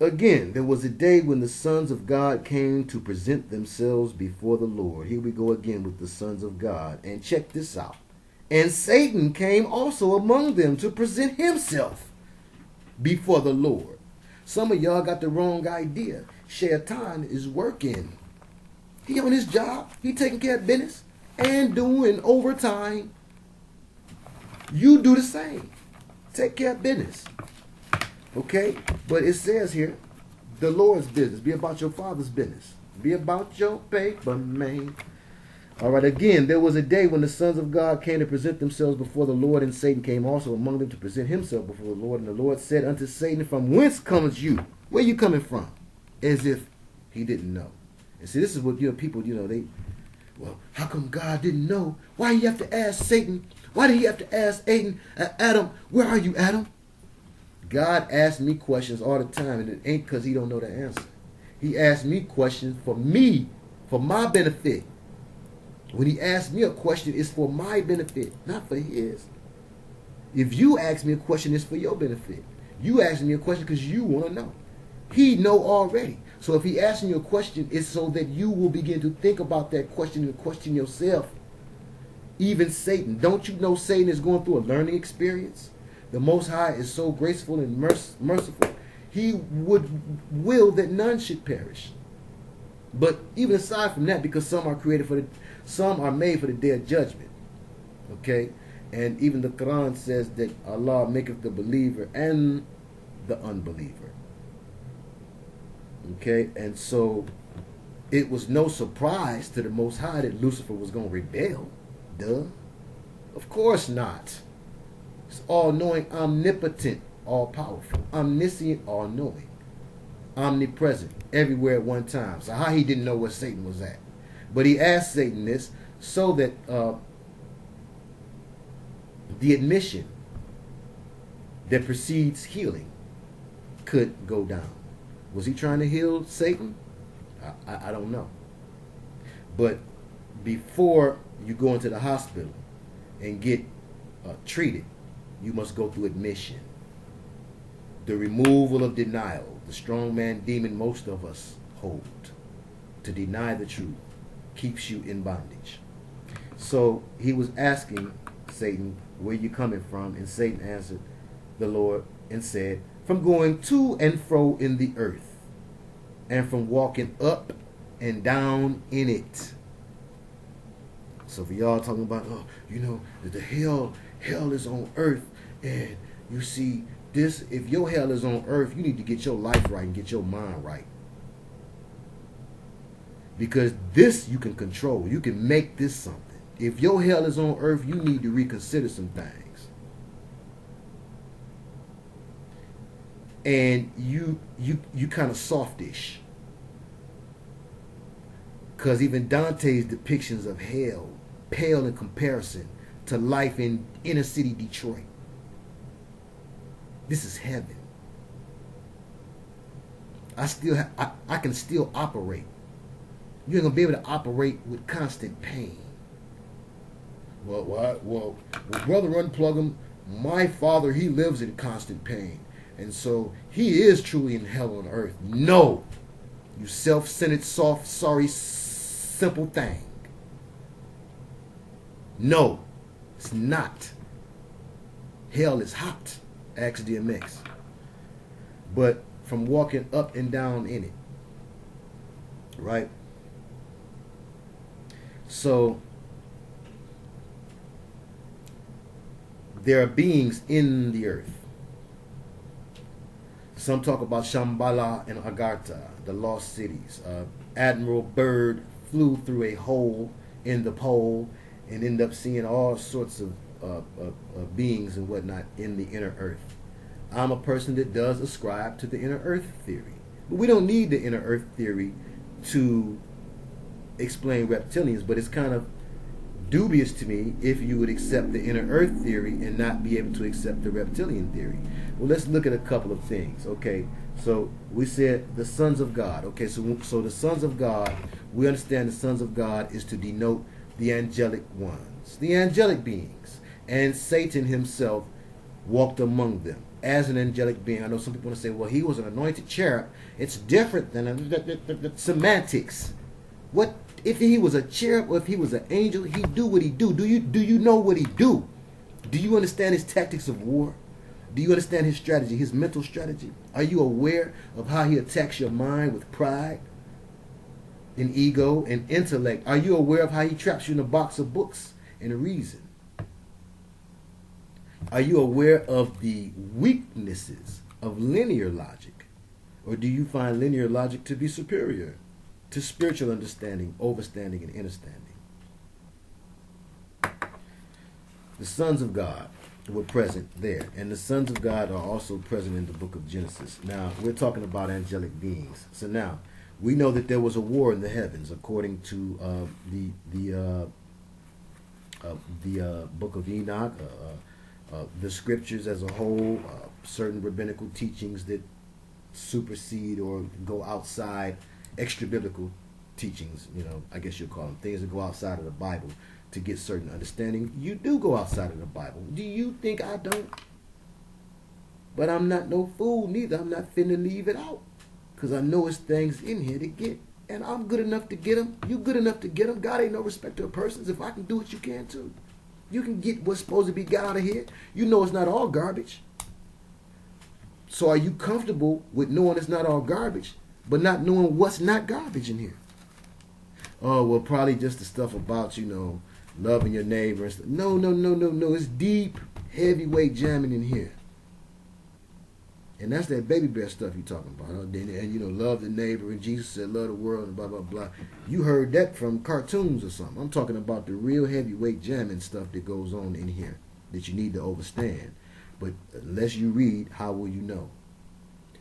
Again, there was a day when the sons of God came to present themselves before the Lord. Here we go again with the sons of God. And check this out. And Satan came also among them to present himself before the Lord. Some of y'all got the wrong idea. Shaitan is working. He on his job. He taking care of business and doing overtime. You do the same. Take care of business. Okay? But it says here, the Lord's business. Be about your Father's business. Be about your paper, man. All right, again, there was a day when the sons of God came to present themselves before the Lord, and Satan came also among them to present himself before the Lord. And the Lord said unto Satan, from whence comes you? Where you coming from? As if he didn't know. And see, this is what people, well, how come God didn't know? Why you have to ask Satan? Why did he have to ask Adam, where are you, Adam? God asks me questions all the time, and it ain't because he don't know the answer. He asks me questions for me, for my benefit. When he asks me a question, it's for my benefit, not for his. If you ask me a question, it's for your benefit. You ask me a question because you want to know. He know already. So if he asks you a question, it's so that you will begin to think about that question and question yourself. Even Satan. Don't you know Satan is going through a learning experience? The Most High is so graceful and merciful. He would will that none should perish. But even aside from that, because some are made for the day of judgment. Okay? And even the Quran says that Allah maketh the believer and the unbeliever. Okay? And so it was no surprise to the Most High that Lucifer was going to rebel. Duh. Of course not. It's all-knowing, omnipotent, all-powerful, omniscient, all-knowing, omnipresent, everywhere at one time. So how he didn't know where Satan was at? But he asked Satan this so that the admission that precedes healing could go down. Was he trying to heal Satan? I don't know. But before you go into the hospital and get treated, you must go through admission. The removal of denial, the strongman demon most of us hold. To deny the truth keeps you in bondage. So he was asking Satan, where you coming from? And Satan answered the Lord and said, from going to and fro in the earth, and from walking up and down in it. So for y'all talking about, the hell is on earth, and you see this, if your hell is on earth, you need to get your life right and get your mind right. Because this you can control. You can make this something. If your hell is on earth, you need to reconsider some things. And you kind of softish. Because even Dante's depictions of hell pale in comparison to life in inner city Detroit. This is heaven. I can still operate. You ain't gonna be able to operate with constant pain. Well, brother, unplug him. My father, he lives in constant pain, and so he is truly in hell on earth. No, you self-centered, soft, sorry, simple thing. No, it's not. Hell is hot. Ask DMX. but from walking up and down in it. Right? So there are beings in the earth. Some talk about Shambhala and Agartha, the lost cities. Admiral Byrd flew through a hole in the pole and ended up seeing all sorts of beings and whatnot in the inner earth. I'm a person that does ascribe to the inner earth theory. But we don't need the inner earth theory to explain reptilians, but it's kind of dubious to me if you would accept the inner earth theory and not be able to accept the reptilian theory. Well, let's look at a couple of things. Okay, so we said the sons of God. Okay, so the sons of God, we understand the sons of God is to denote the angelic ones, the angelic beings, and Satan himself walked among them as an angelic being. I know some people want to say, well, he was an anointed cherub. It's different than the semantics. What if he was a cherub or if he was an angel? He do what he do. Do you know what he do? Do you understand his tactics of war? Do you understand his strategy, his mental strategy? Are you aware of how he attacks your mind with pride and ego and intellect? Are you aware of how he traps you in a box of books and reason? Are you aware of the weaknesses of linear logic? Or do you find linear logic to be superior to spiritual understanding, overstanding, and understanding? The sons of God were present there, and the sons of God are also present in the book of Genesis. Now, we're talking about angelic beings. So now, we know that there was a war in the heavens, according to the book of Enoch, the scriptures as a whole, certain rabbinical teachings that supersede or go outside extra biblical teachings, I guess you'll call them, things that go outside of the Bible to get certain understanding. You do go outside of the Bible. Do you think I don't? But I'm not no fool neither. I'm not finna leave it out, because I know it's things in here to get, and I'm good enough to get them. You good enough to get them. God ain't no respecter of persons. If I can do it, you can too. You can get what's supposed to be got out of here. You know it's not all garbage. So are you comfortable with knowing it's not all garbage, but not knowing what's not garbage in here? Oh, well, probably just the stuff about, loving your neighbor and stuff. No. It's deep, heavyweight jamming in here. And that's that baby bear stuff you're talking about. And love the neighbor, and Jesus said, love the world, and blah, blah, blah. You heard that from cartoons or something. I'm talking about the real heavyweight jamming stuff that goes on in here that you need to understand. But unless you read, how will you know?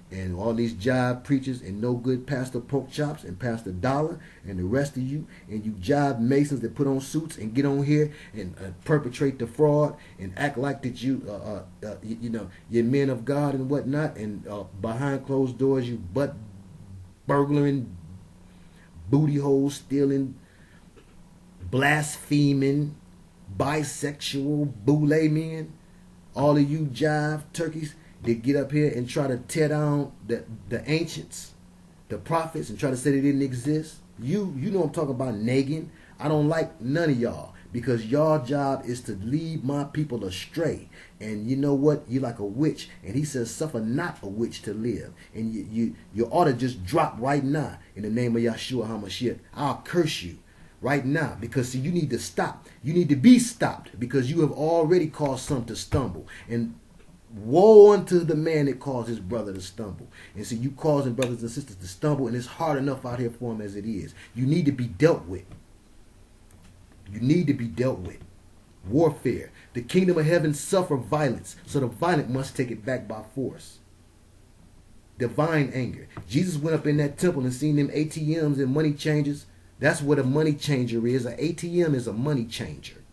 And all these jive preachers and no good Pastor Pork Chops and Pastor Dollar and the rest of you, and you jive masons that put on suits and get on here and perpetrate the fraud and act like that you're men of God and whatnot, and behind closed doors you butt burglaring, booty hole stealing, blaspheming, bisexual, boule men, all of you jive turkeys. They get up here and try to tear down the ancients, the prophets, and try to say they didn't exist. You know I'm talking about nagging. I don't like none of y'all, because y'all job is to lead my people astray. And you know what? You're like a witch. And he says, suffer not a witch to live. And you ought to just drop right now in the name of Yahshua HaMashiach. I'll curse you right now, because see, you need to stop. You need to be stopped, because you have already caused some to stumble. And woe unto the man that caused his brother to stumble. And so you causing brothers and sisters to stumble, and it's hard enough out here for them as it is. You need to be dealt with. You need to be dealt with. Warfare. The kingdom of heaven suffer violence, so the violent must take it back by force. Divine anger. Jesus went up in that temple and seen them ATMs and money changers. That's what a money changer is. An ATM is a money changer.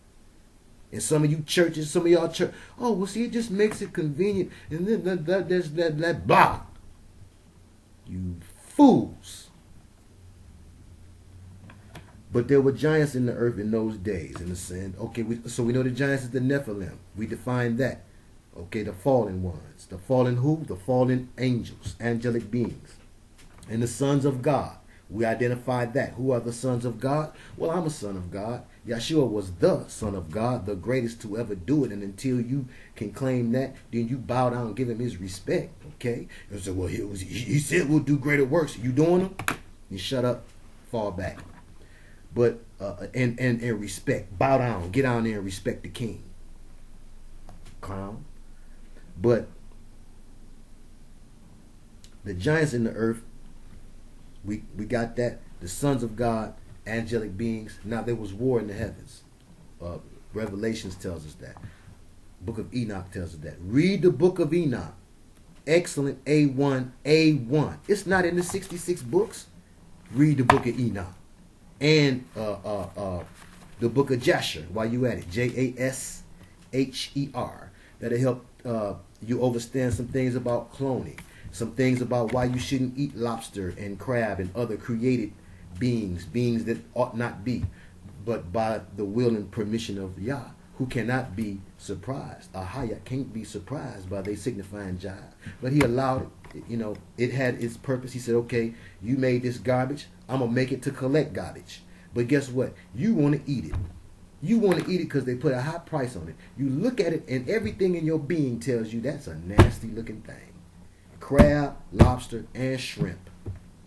And some of you churches, some of y'all church, oh, well, see, it just makes it convenient. And then there's that blah. You fools. But there were giants in the earth in those days, in the sand. Okay, so we know the giants is the Nephilim. We define that. Okay, the fallen ones. The fallen who? The fallen angels, angelic beings. And the sons of God We identified that. Who are the sons of God? Well, I'm a son of God. Yahshua was the son of God, the greatest to ever do it. And until you can claim that, then you bow down and give him his respect. Okay? And so, well, he said we'll do greater works. You doing them? You shut up, fall back. But and respect. Bow down. Get down there and respect the king. Clown. But the giants in the earth, we got that. The sons of God, angelic beings. Now there was war in the heavens. Revelations tells us that. Book of Enoch tells us that. Read the book of Enoch. Excellent A1, A1. It's not in the 66 books. Read the book of Enoch. And the book of Jasher, while you at it. Jasher. That'll help you understand some things about cloning. Some things about why you shouldn't eat lobster and crab and other created beings that ought not be, but by the will and permission of Yah, who cannot be surprised. Ahaya can't be surprised by they signifying Jah. But he allowed it, it had its purpose. He said, okay, you made this garbage, I'm going to make it to collect garbage. But guess what? You want to eat it. You want to eat it because they put a high price on it. You look at it and everything in your being tells you that's a nasty looking thing. Crab, lobster, and shrimp.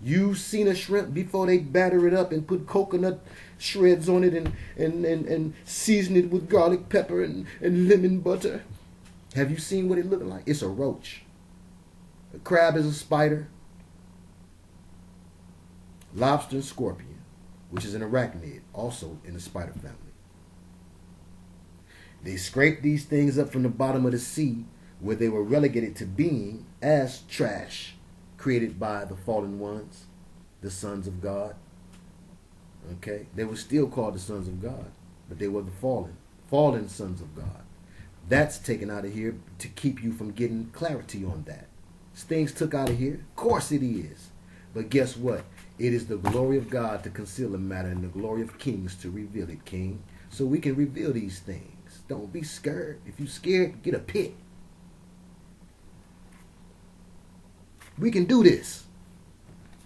You've seen a shrimp before they batter it up and put coconut shreds on it and season it with garlic pepper and lemon butter. Have you seen what it looks like? It's a roach. A crab is a spider. Lobster and scorpion, which is an arachnid, also in the spider family. They scrape these things up from the bottom of the sea where they were relegated to being as trash created by the fallen ones, the sons of God. Okay? They were still called the sons of God, but they were the fallen sons of God. That's taken out of here to keep you from getting clarity on that. Things took out of here? Of course it is. But guess what? It is the glory of God to conceal a matter and the glory of kings to reveal it, king. So we can reveal these things. Don't be scared. If you're scared, get a pit. We can do this.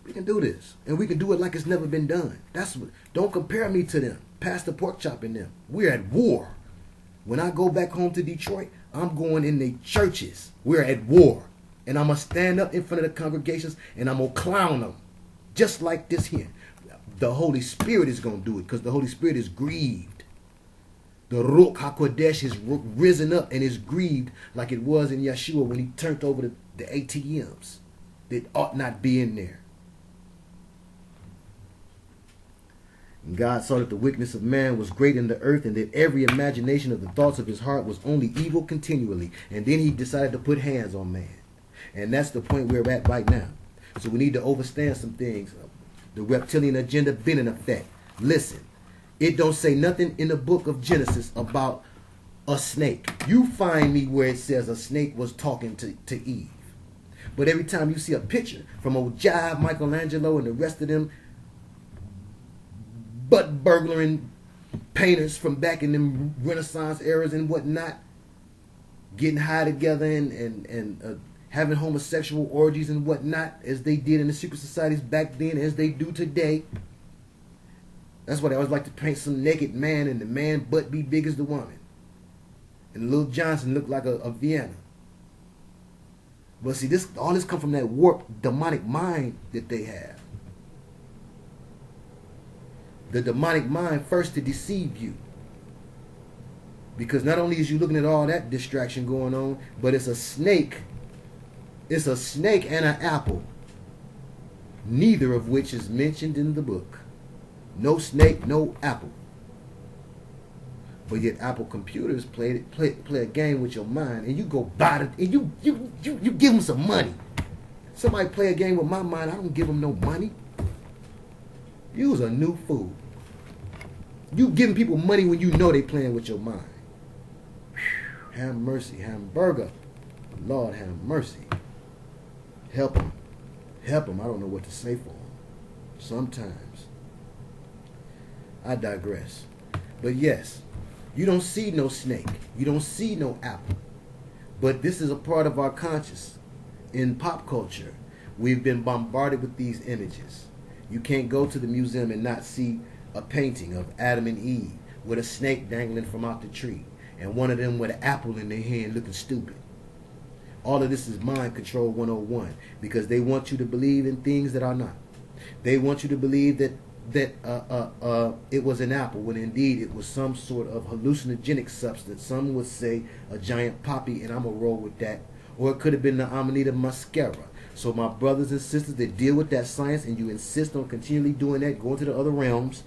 We can do this. And we can do it like it's never been done. Don't compare me to them. Pastor Pork Chop and them. We're at war. When I go back home to Detroit, I'm going in the churches. We're at war. And I'm going to stand up in front of the congregations and I'm going to clown them. Just like this here. The Holy Spirit is going to do it because the Holy Spirit is grieved. The Ruach HaKodesh is risen up and is grieved like it was in Yahshua when he turned over the ATMs that ought not be in there. And God saw that the wickedness of man was great in the earth and that every imagination of the thoughts of his heart was only evil continually. And then he decided to put hands on man. And that's the point we're at right now. So we need to understand some things. The reptilian agenda been in effect. Listen, it don't say nothing in the book of Genesis about a snake. You find me where it says a snake was talking to Eve. But every time you see a picture from old Jive, Michelangelo, and the rest of them butt burglaring painters from back in them Renaissance eras and whatnot, getting high together and having homosexual orgies and whatnot, as they did in the secret societies back then, as they do today. That's why they always like to paint some naked man and the man butt be big as the woman. And Lil Johnson looked like a Vienna. But see, all this come from that warped demonic mind that they have. The demonic mind first to deceive you. Because not only is you looking at all that distraction going on, but it's a snake. It's a snake and an apple. Neither of which is mentioned in the book. No snake, no apple. But yet Apple computers play a game with your mind, and you go buy it, and you give them some money. Somebody play a game with my mind, I don't give them no money. You's a new fool. You giving people money when you know they playing with your mind. Whew, have mercy, hamburger. Lord have mercy. Help them. Help them. I don't know what to say for them. Sometimes. I digress. But yes, you don't see no snake. You don't see no apple. But this is a part of our conscious. In pop culture, we've been bombarded with these images. You can't go to the museum and not see a painting of Adam and Eve with a snake dangling from out the tree and one of them with an apple in their hand looking stupid. All of this is mind control 101 because they want you to believe in things that are not. They want you to believe that it was an apple when indeed it was some sort of hallucinogenic substance. Some would say a giant poppy, and I'm going to roll with that. Or it could have been the Amanita muscaria. So my brothers and sisters that deal with that science and you insist on continually doing that, going to the other realms,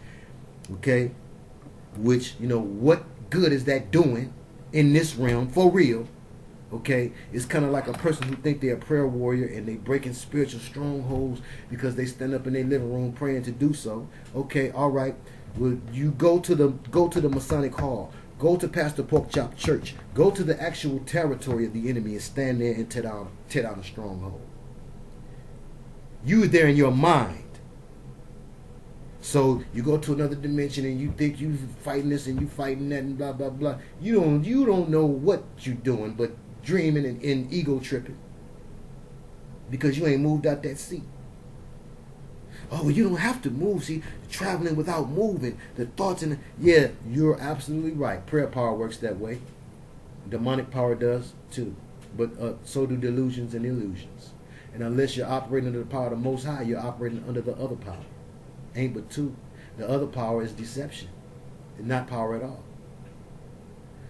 okay, which, you know, what good is that doing in this realm for real? Okay, it's kind of like a person who think they're a prayer warrior and they breaking spiritual strongholds because they stand up in their living room praying to do so. Okay, all right. Well, you go to the Masonic Hall, go to Pastor Porkchop Church, go to the actual territory of the enemy and stand there and tear down a stronghold. You there in your mind. So you go to another dimension and you think you fighting this and you fighting that and blah blah blah. You don't know what you're doing, but dreaming and ego tripping because you ain't moved out that seat. Oh, well, you don't have to move. See, traveling without moving, the thoughts and yeah, you're absolutely right. Prayer power works that way. Demonic power does too, but so do delusions and illusions. And unless you're operating under the power of the Most High, you're operating under the other power. Ain't but two. The other power is deception, and not power at all.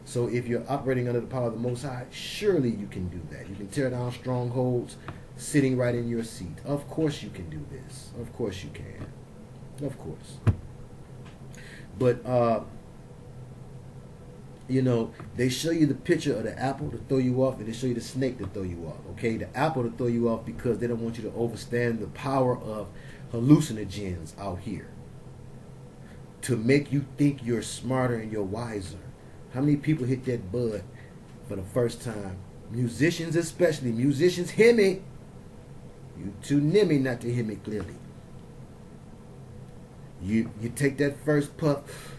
So if you're operating under the power of the Most High, surely you can do that. You can tear down strongholds sitting right in your seat. Of course you can do this. Of course you can. Of course. But, you know, they show you the picture of the apple to throw you off, and they show you the snake to throw you off. Okay, the apple to throw you off because they don't want you to overstand the power of hallucinogens out here to make you think you're smarter and you're wiser. How many people hit that bud for the first time? Musicians especially. Musicians hear me. You too near me not to hear me clearly. You take that first puff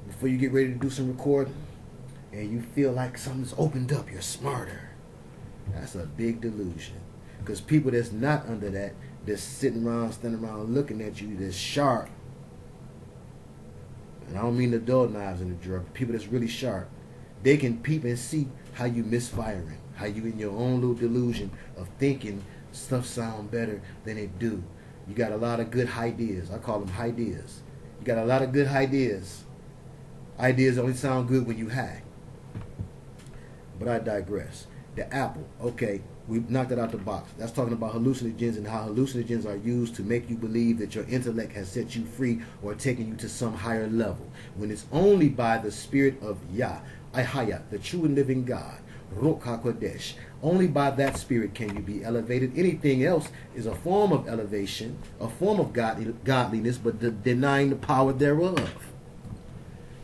before you get ready to do some recording and you feel like something's opened up. You're smarter. That's a big delusion. Because people that's not under that, that's sitting around, standing around looking at you, that's sharp. And I don't mean the dull knives in the drawer, but people that's really sharp. They can peep and see how you misfiring, how you in your own little delusion of thinking stuff sound better than it do. You got a lot of good ideas. I call them ideas. You got a lot of good ideas. Ideas only sound good when you high. But I digress. The apple, okay, we knocked it out the box. That's talking about hallucinogens and how hallucinogens are used to make you believe that your intellect has set you free or taken you to some higher level. When it's only by the spirit of Yah, Ahaya, the true and living God, Ruach HaKodesh. Only by that spirit can you be elevated. Anything else is a form of elevation, a form of godliness, but denying the power thereof.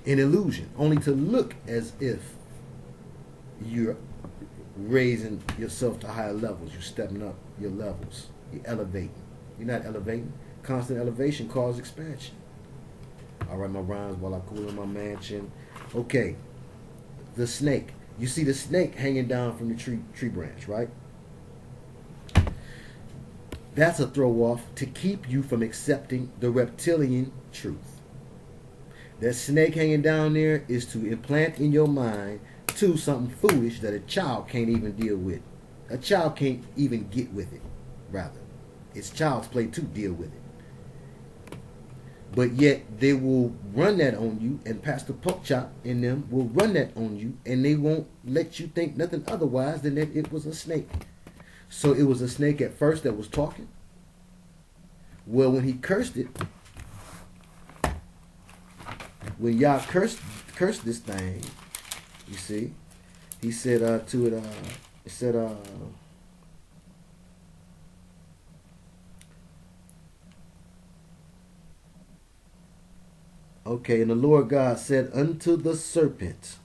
An illusion, only to look as if you're raising yourself to higher levels. You're stepping up your levels. You're elevating. You're not elevating. Constant elevation causes expansion. I write my rhymes while I cool in my mansion. Okay. The snake. You see the snake hanging down from the tree branch, right? That's a throw off to keep you from accepting the reptilian truth. That snake hanging down there is to implant in your mind to something foolish that a child can't even deal with. A child can't even get with it, rather. It's child's play to deal with it. But yet they will run that on you, and Pastor Porkchop and them will run that on you, and they won't let you think nothing otherwise than that it was a snake. So it was a snake at first that was talking. Well, when he cursed it, when Yah cursed this thing, you see, he said to it, he said, okay, and the Lord God said unto the serpent.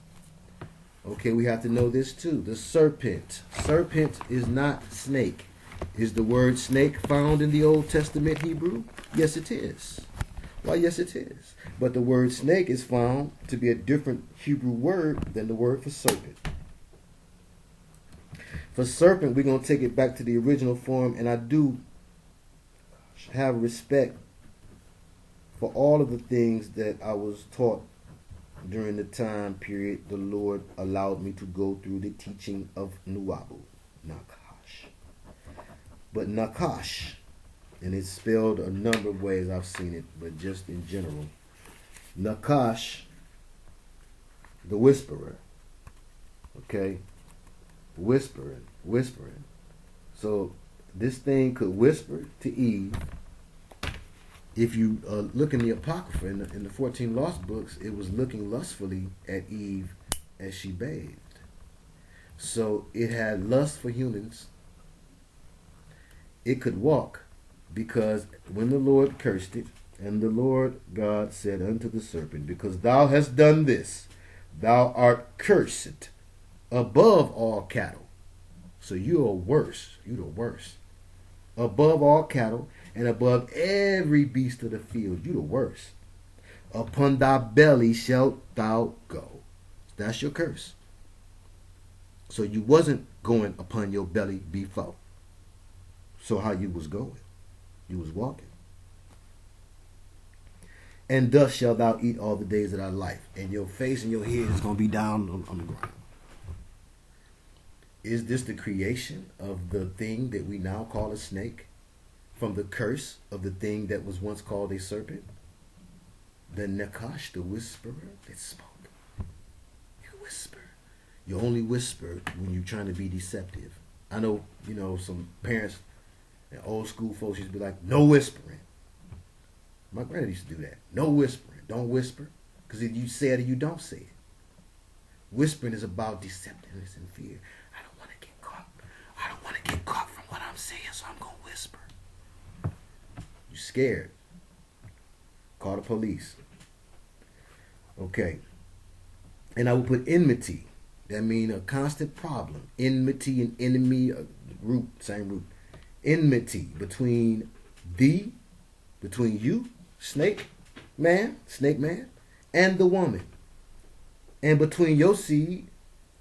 Okay, we have to know this too. The serpent. Serpent is not snake. Is the word snake found in the Old Testament Hebrew? Yes, it is. Why, yes, it is. But the word snake is found to be a different Hebrew word than the word for serpent. For serpent, we're going to take it back to the original form, and I do have respect for all of the things that I was taught during the time period the Lord allowed me to go through the teaching of Nuabu, Nakash. But Nakash, and it's spelled a number of ways I've seen it, but just in general, Nakash, the whisperer, okay, whispering. So this thing could whisper to Eve. If you look in the Apocrypha, in the 14 Lost Books, it was looking lustfully at Eve as she bathed. So it had lust for humans. It could walk because when the Lord cursed it, and the Lord God said unto the serpent, because thou hast done this, thou art cursed above all cattle. So you are worse. You're the worst. Above all cattle and above every beast of the field. You the worst. Upon thy belly shalt thou go. That's your curse. So you wasn't going upon your belly before. So how you was going? You was walking. And thus shalt thou eat all the days of thy life. And your face and your head is going to be down on the ground. Is this the creation of the thing that we now call a snake? From the curse of the thing that was once called a serpent? The Nakash, the whisperer that spoke. You whisper. You only whisper when you're trying to be deceptive. I know, some parents and old school folks used to be like, no whispering. My granddad used to do that. No whispering. Don't whisper. Because if you say it or you don't say it. Whispering is about deceptiveness and fear. I don't want to get caught. I don't want to get caught from what I'm saying, so I'm going to whisper. You scared. Call the police. Okay. And I will put enmity. That means a constant problem. Enmity and enemy, root, same root. Enmity between you, snake man, and the woman. And between your seed,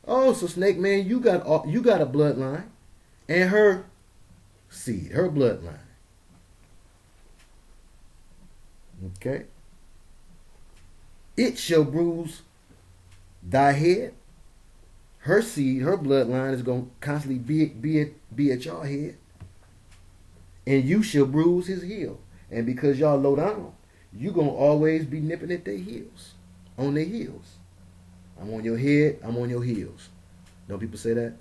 so snake man, you got a bloodline, and her seed, her bloodline. Okay. It shall bruise thy head. Her seed, her bloodline is going to constantly be at your head. And you shall bruise his heel. And because y'all low down, you going to always be nipping at their heels. On their heels. I'm on your head, I'm on your heels. Don't people say that?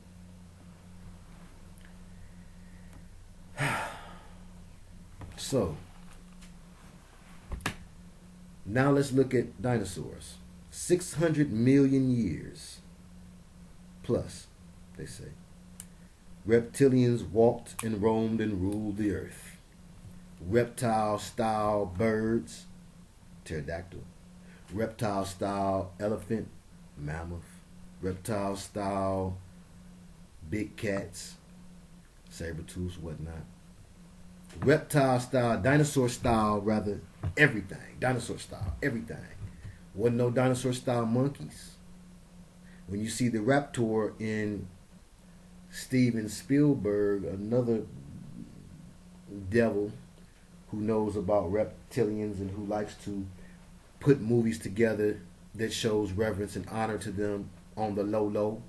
So, now let's look at dinosaurs. 600 million years plus, they say. Reptilians walked and roamed and ruled the earth. Reptile-style birds, pterodactyl. Reptile-style elephant, mammoth. Reptile-style big cats, saber-tooths, whatnot. Reptile-style, dinosaur-style, rather, everything. Dinosaur-style, everything. Wasn't no dinosaur-style monkeys. When you see the raptor in Steven Spielberg, another devil who knows about reptilians and who likes to put movies together that shows reverence and honor to them on the low,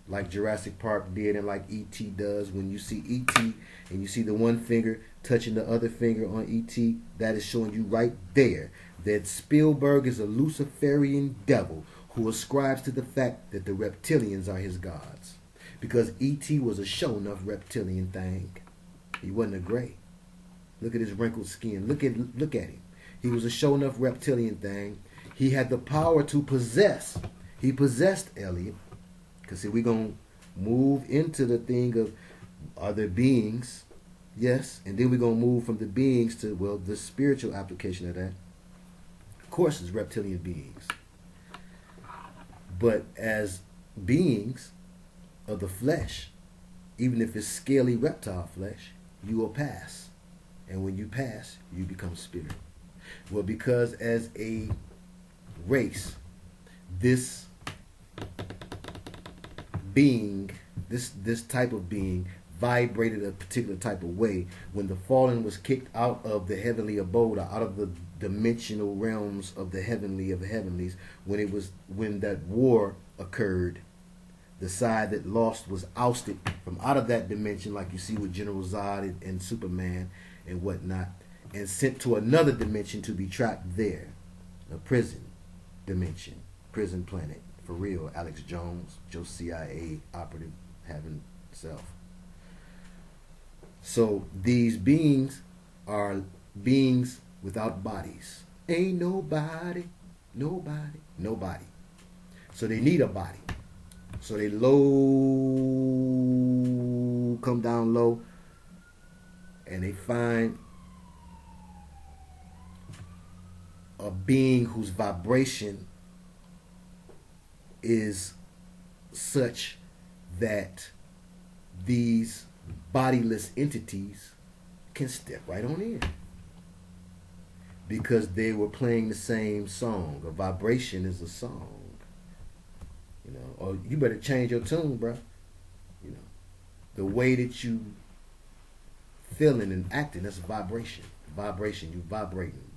like Jurassic Park did and like E.T. does. When you see E.T. and you see the one finger touching the other finger on E.T., that is showing you right there that Spielberg is a Luciferian devil who ascribes to the fact that the reptilians are his gods. Because E.T. was a show enough reptilian thing. He wasn't a gray. Look at his wrinkled skin. Look at him. He was a show enough reptilian thing. He had the power to possess. He possessed Elliot. Because see, we're going to move into the thing of other beings. Yes. And then we're going to move from the beings to, well, the spiritual application of that. Of course, it's reptilian beings. But as beings of the flesh, even if it's scaly reptile flesh, you will pass. And when you pass, you become spirit. Well, because as a race, this being, this type of being vibrated a particular type of way. When the fallen was kicked out of the heavenly abode, or out of the dimensional realms of the heavenly of the heavenlies, when that war occurred, the side that lost was ousted from out of that dimension, like you see with General Zod and Superman and whatnot, and sent to another dimension to be trapped there. A prison dimension, prison planet. For real, Alex+Jones, Joe CIA operative, having self. So these beings are beings without bodies. Ain't nobody. So they need a body. So they come down low, and they find a being whose vibration is such that these bodiless entities can step right on in, because they were playing the same song. A vibration is a song, you know. Or you better change your tune, bro. You know, the way that you feeling and acting, that's a vibration. Vibration, you vibrating.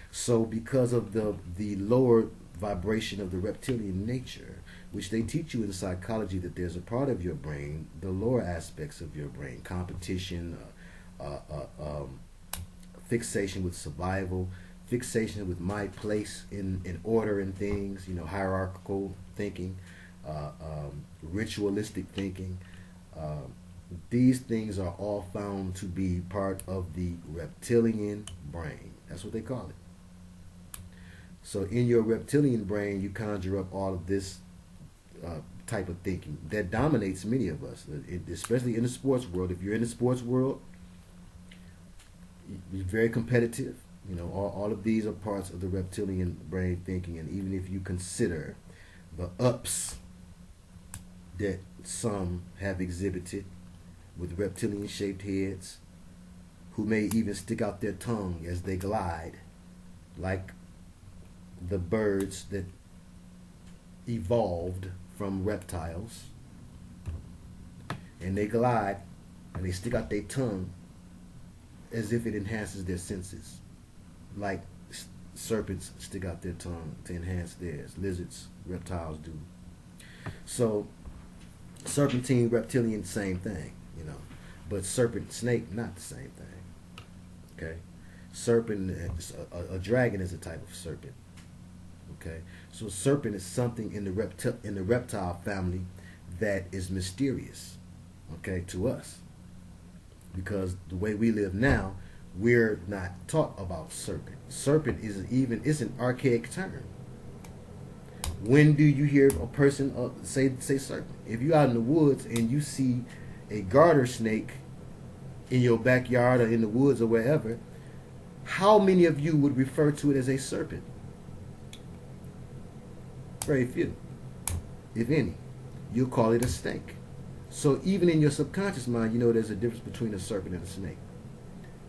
So because of the lower vibration of the reptilian nature, which they teach you in psychology, that there's a part of your brain, the lower aspects of your brain, competition, fixation with survival, fixation with my place in order and things, you know, hierarchical thinking, ritualistic thinking. These things are all found to be part of the reptilian brain. That's what they call it. So in your reptilian brain, you conjure up all of this type of thinking that dominates many of us, especially in the sports world. If you're in the sports world, you're very competitive. You know, all of these are parts of the reptilian brain thinking. And even if you consider the ups that some have exhibited with reptilian shaped heads, who may even stick out their tongue as they glide, like the birds that evolved from reptiles, and they glide and they stick out their tongue as if it enhances their senses, like serpents stick out their tongue to enhance theirs. Lizards, reptiles do. So serpentine, reptilian, same thing, you know. But serpent, snake, not the same thing. Okay, serpent, a dragon is a type of serpent. Okay, so serpent is something in the reptile family that is mysterious, okay, to us, because the way we live now, we're not taught about serpent. Serpent it's an archaic term. When do you hear a person say serpent? If you're out in the woods and you see a garter snake in your backyard or in the woods or wherever, how many of you would refer to it as a serpent? Very few, if any. You'll call it a snake. So even in your subconscious mind, you know there's a difference between a serpent and a snake.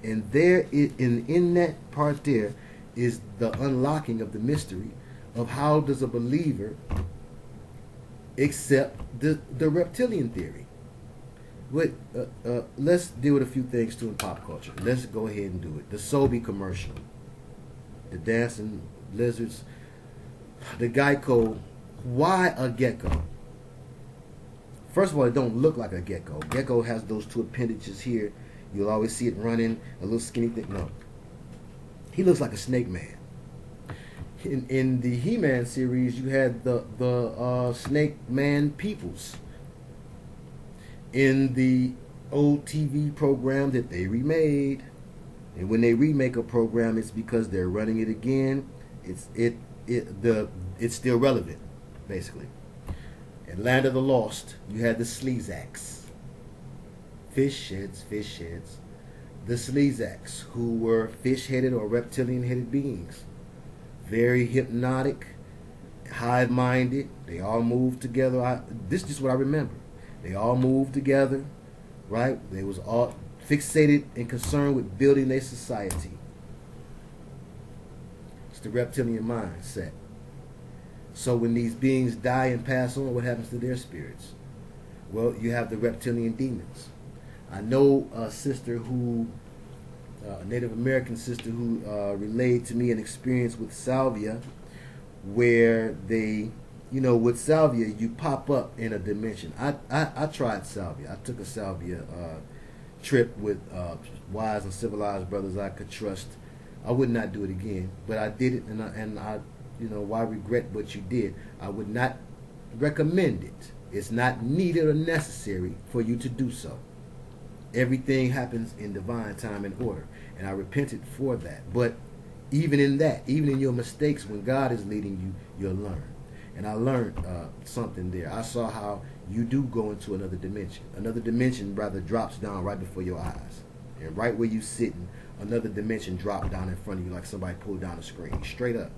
And in that part there is the unlocking of the mystery of how does a believer accept the reptilian theory. But let's deal with a few things too in pop culture. Let's go ahead and do it. The Sobe commercial, the dancing lizards, the Geico. Why a gecko? First of all, it don't look like a gecko. Gecko has those two appendages here. You'll always see it running, a little skinny thing. No, he looks like a snake man. In the He-Man series, you had the snake man peoples. In the old TV program that they remade, and when they remake a program, it's because they're running it again. It's still relevant, basically. In Land of the Lost, you had the Sleazaks. Fish heads. The Sleazaks, who were fish-headed or reptilian-headed beings. Very hypnotic, hive-minded. They all moved together. This is just what I remember. They all moved together, right? They was all fixated and concerned with building their society. It's the reptilian mindset. So when these beings die and pass on, what happens to their spirits? Well, you have the reptilian demons. I know a sister who, a Native American sister who relayed to me an experience with salvia where they, with salvia, you pop up in a dimension. I tried salvia. I took a salvia trip with wise and civilized brothers I could trust. I would not do it again, but I did it, and I why regret what you did? I would not recommend it. It's not needed or necessary for you to do so. Everything happens in divine time and order, and I repented for that. But even in that, even in your mistakes, when God is leading you, you'll learn. And I learned something there. I saw how you do go into another dimension. Another dimension rather drops down right before your eyes. And right where you're sitting, another dimension dropped down in front of you like somebody pulled down a screen. Straight up.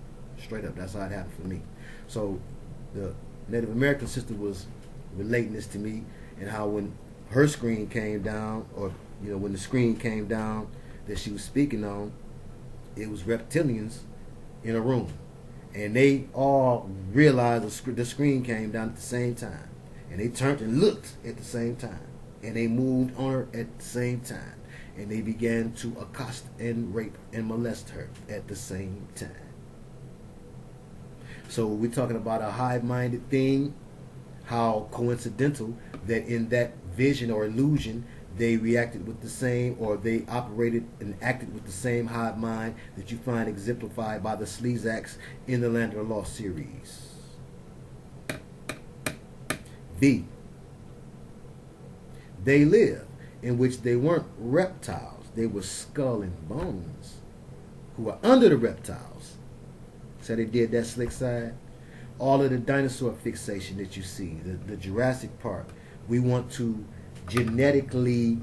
Straight up. That's how it happened for me. So the Native American sister was relating this to me, and how when her screen came down, or when the screen came down that she was speaking on, it was reptilians in a room, and they all realized the screen came down at the same time, and they turned and looked at the same time, and they moved on her at the same time, and they began to accost and rape and molest her at the same time. So we're talking about a high-minded thing. How coincidental that in that vision or illusion they reacted with the same, or they operated and acted with the same hive mind that you find exemplified by the Sleazaks in the Land of the Lost series. B. They live, in which they weren't reptiles, they were skull and bones, who are under the reptiles. So they did that slick side. All of the dinosaur fixation that you see, the Jurassic Park, we want to genetically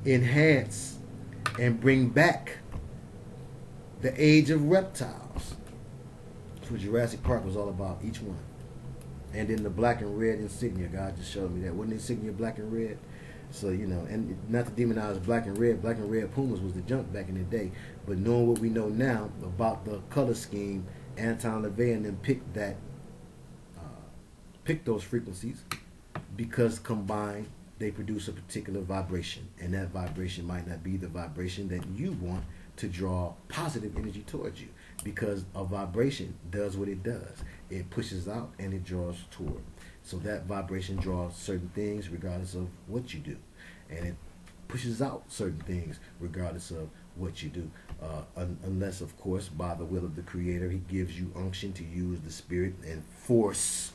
enhance and bring back the age of reptiles. That's what Jurassic Park was all about, each one. And then the black and red insignia, God just showed me that. Wasn't the insignia black and red? So, and not to demonize black and red Pumas was the junk back in the day. But knowing what we know now about the color scheme, Anton LaVey and them picked those frequencies because combined they produce a particular vibration, and that vibration might not be the vibration that you want to draw positive energy towards you, because a vibration does what it does. It pushes out and it draws toward. So that vibration draws certain things regardless of what you do, and it pushes out certain things regardless of what you do, unless, of course, by the will of the Creator, He gives you unction to use the Spirit and force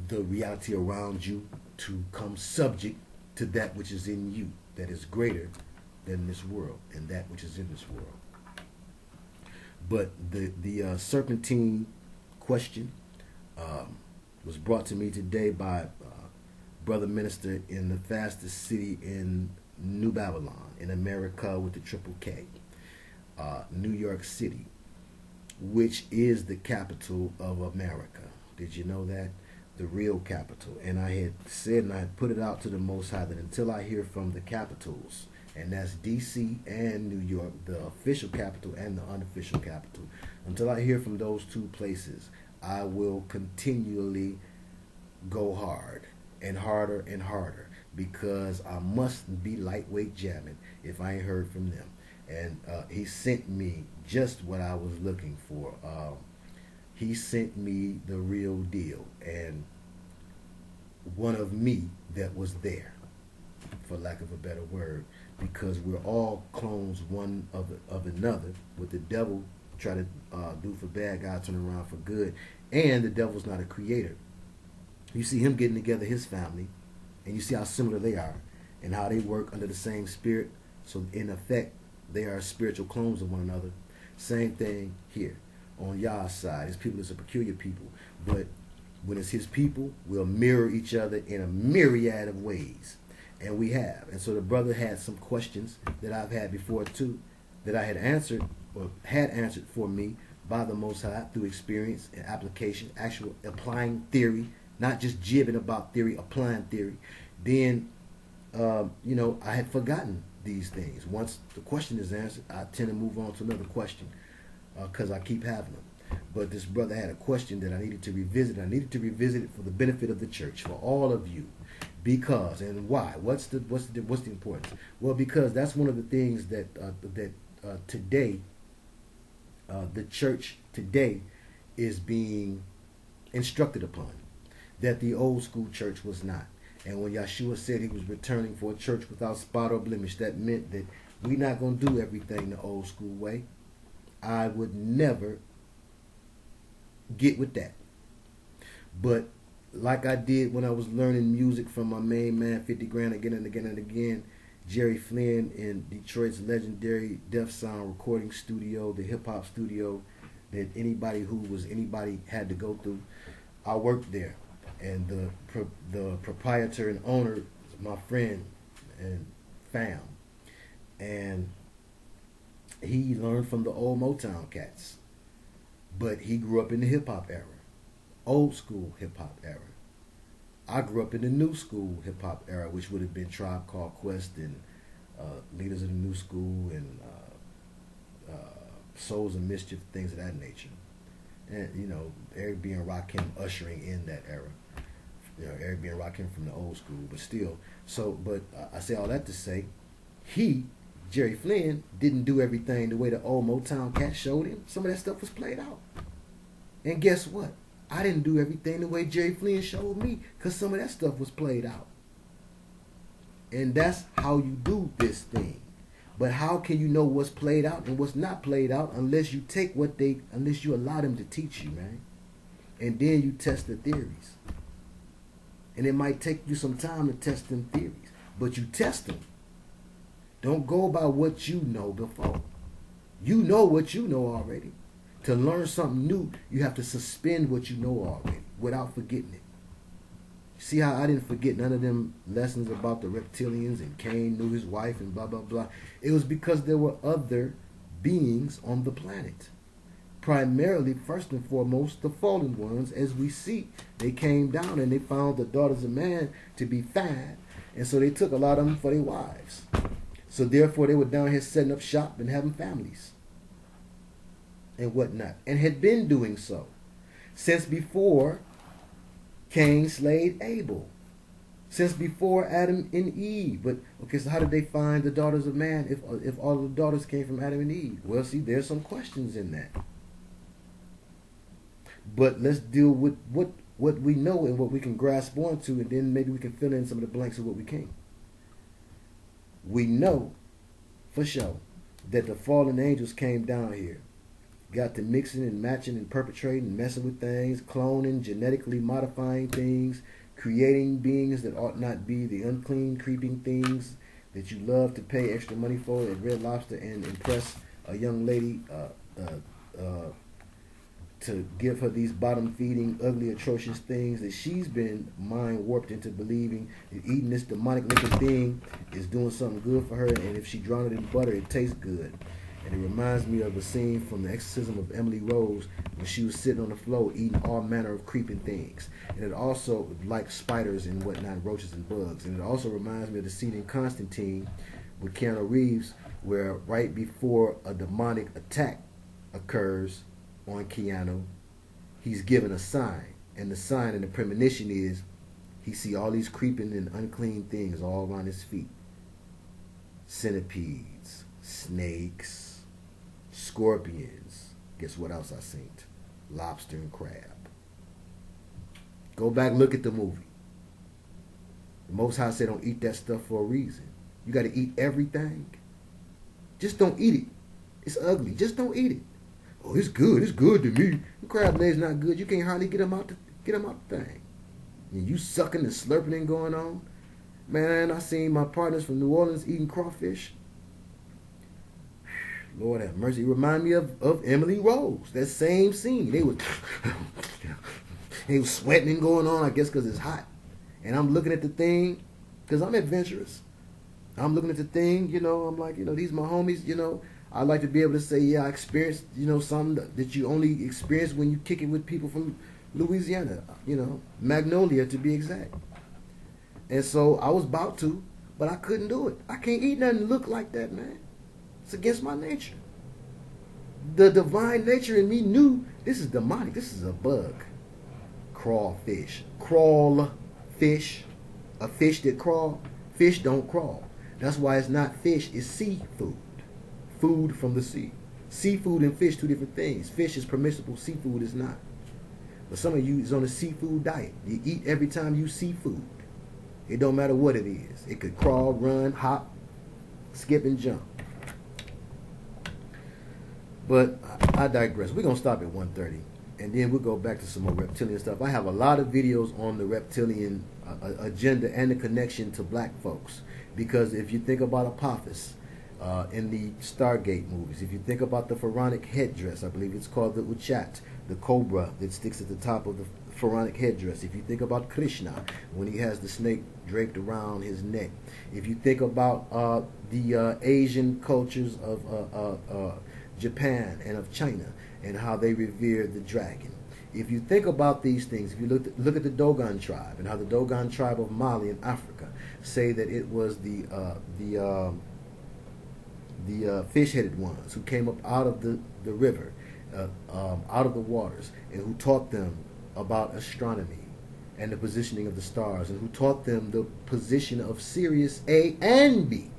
the reality around you to come subject to that which is in you, that is greater than this world and that which is in this world. But the serpentine question was brought to me today by brother minister in the fastest city in New Babylon, in America with the triple K, New York City, which is the capital of America. Did you know that? The real capital. And I had said, and I had put it out to the Most High, that until I hear from the capitals, and that's D.C. and New York, the official capital and the unofficial capital, until I hear from those two places, I will continually go hard and harder and harder, because I mustn't be lightweight jamming if I ain't heard from them. And he sent me just what I was looking for. He sent me the real deal, and one of me that was there, for lack of a better word, because we're all clones one of another. What the devil try to do for bad, God turn around for good. And the devil's not a creator. You see him getting together his family, and you see how similar they are, and how they work under the same spirit. So in effect, they are spiritual clones of one another. Same thing here on Yah's side. His people is a peculiar people, but when it's his people, we'll mirror each other in a myriad of ways, and we have. And so the brother had some questions that I've had before too, that I had answered, or had answered for me by the Most High through experience and application, actual applying theory, not just jibbing about theory, applying theory. Then, I had forgotten these things. Once the question is answered, I tend to move on to another question, because I keep having them. But this brother had a question that I needed to revisit. I needed to revisit it for the benefit of the church, for all of you. Because, and why? What's the importance? Well, because that's one of the things that today the church today is being instructed upon, that the old school church was not. And when Yahshua said he was returning for a church without spot or blemish, that meant that we're not going to do everything the old school way. I would never get with that. But like I did when I was learning music from my main man, 50 Grand, again and again and again, Jerry Flynn in Detroit's legendary Def Sound recording studio, the hip-hop studio that anybody had to go through. I worked there. And the proprietor and owner is my friend and fam. And he learned from the old Motown cats. But he grew up in the hip-hop era. Old school hip-hop era. I grew up in the new school hip-hop era, which would have been Tribe Called Quest and Leaders of the New School and Souls of Mischief, things of that nature. And, you know, Eric B. and Rakim ushering in that era. You know, Eric B. and Rakim from the old school, but still. So, but I say all that to say, Jerry Flynn, didn't do everything the way the old Motown cat showed him. Some of that stuff was played out. And guess what? I didn't do everything the way Jerry Flynn showed me, because some of that stuff was played out. And that's how you do this thing. But how can you know what's played out and what's not played out unless you take unless you allow them to teach you, man? And then you test the theories. And it might take you some time to test them theories, but you test them. Don't go by what you know before. You know what you know already. To learn something new, you have to suspend what you know already without forgetting it. See how I didn't forget none of them lessons about the reptilians and Cain knew his wife and blah, blah, blah. It was because there were other beings on the planet. Primarily, first and foremost, the fallen ones. As we see, they came down and they found the daughters of man to be fine. And so they took a lot of them for their wives. So therefore, they were down here setting up shop and having families and whatnot. And had been doing so since before Cain slayed Abel, since before Adam and Eve. But okay, so how did they find the daughters of man if all the daughters came from Adam and Eve? Well, see, there's some questions in that. But let's deal with what we know and what we can grasp onto, and then maybe we can fill in some of the blanks of what we can't. We know for sure that the fallen angels came down here, got to mixing and matching and perpetrating, messing with things, cloning, genetically modifying things, creating beings that ought not be, the unclean, creeping things that you love to pay extra money for at Red Lobster and impress a young lady to give her these bottom-feeding, ugly, atrocious things that she's been mind-warped into believing that eating this demonic-looking thing is doing something good for her, and if she drowned it in butter, it tastes good. And it reminds me of a scene from The Exorcism of Emily Rose when she was sitting on the floor eating all manner of creeping things. And it also, like spiders and whatnot, roaches and bugs. And it also reminds me of the scene in Constantine with Keanu Reeves where right before a demonic attack occurs on Keanu, he's given a sign. And the sign and the premonition is he see all these creeping and unclean things all around his feet. Centipedes, snakes, scorpions. Guess what else I seen? Lobster and crab. Go back, look at the movie. The Most High said don't eat that stuff for a reason. You got to eat everything. Just don't eat it. It's ugly. Just don't eat it. Oh, it's good. It's good to me. The crab legs not good. You can't hardly get them out the thing. And you sucking and slurping and going on. Man, I seen my partners from New Orleans eating crawfish. Lord have mercy. It remind me of Emily Rose. That same scene. They was sweating and going on, I guess because it's hot. And I'm looking at the thing, because I'm adventurous. I'm looking at the thing, I'm like, these my homies, I like to be able to say, yeah, I experienced, something that you only experience when you kick it with people from Louisiana, Magnolia to be exact. And so I was about to, but I couldn't do it. I can't eat nothing that look like that, man. It's against my nature. The divine nature in me knew this is demonic. This is a bug. Crawfish. Crawl fish. A fish that crawl. Fish don't crawl. That's why it's not fish, it's seafood. Food from the sea. Seafood and fish, two different things. Fish is permissible, seafood is not. But some of you is on a seafood diet. You eat every time you see food. It don't matter what it is. It could crawl, run, hop, skip, and jump. But I digress. We're going to stop at 1:30. And then we'll go back to some more reptilian stuff. I have a lot of videos on the reptilian agenda and the connection to black folks. Because if you think about Apophis in the Stargate movies, if you think about the pharaonic headdress, I believe it's called the Uchat, the cobra that sticks at the top of the pharaonic headdress. If you think about Krishna, when he has the snake draped around his neck. If you think about the Asian cultures of Japan and of China and how they revere the dragon. If you think about these things, if you look at the Dogon tribe and how the Dogon tribe of Mali in Africa say that it was the fish-headed ones who came up out of the river, out of the waters, and who taught them about astronomy and the positioning of the stars, and who taught them the position of Sirius A and B,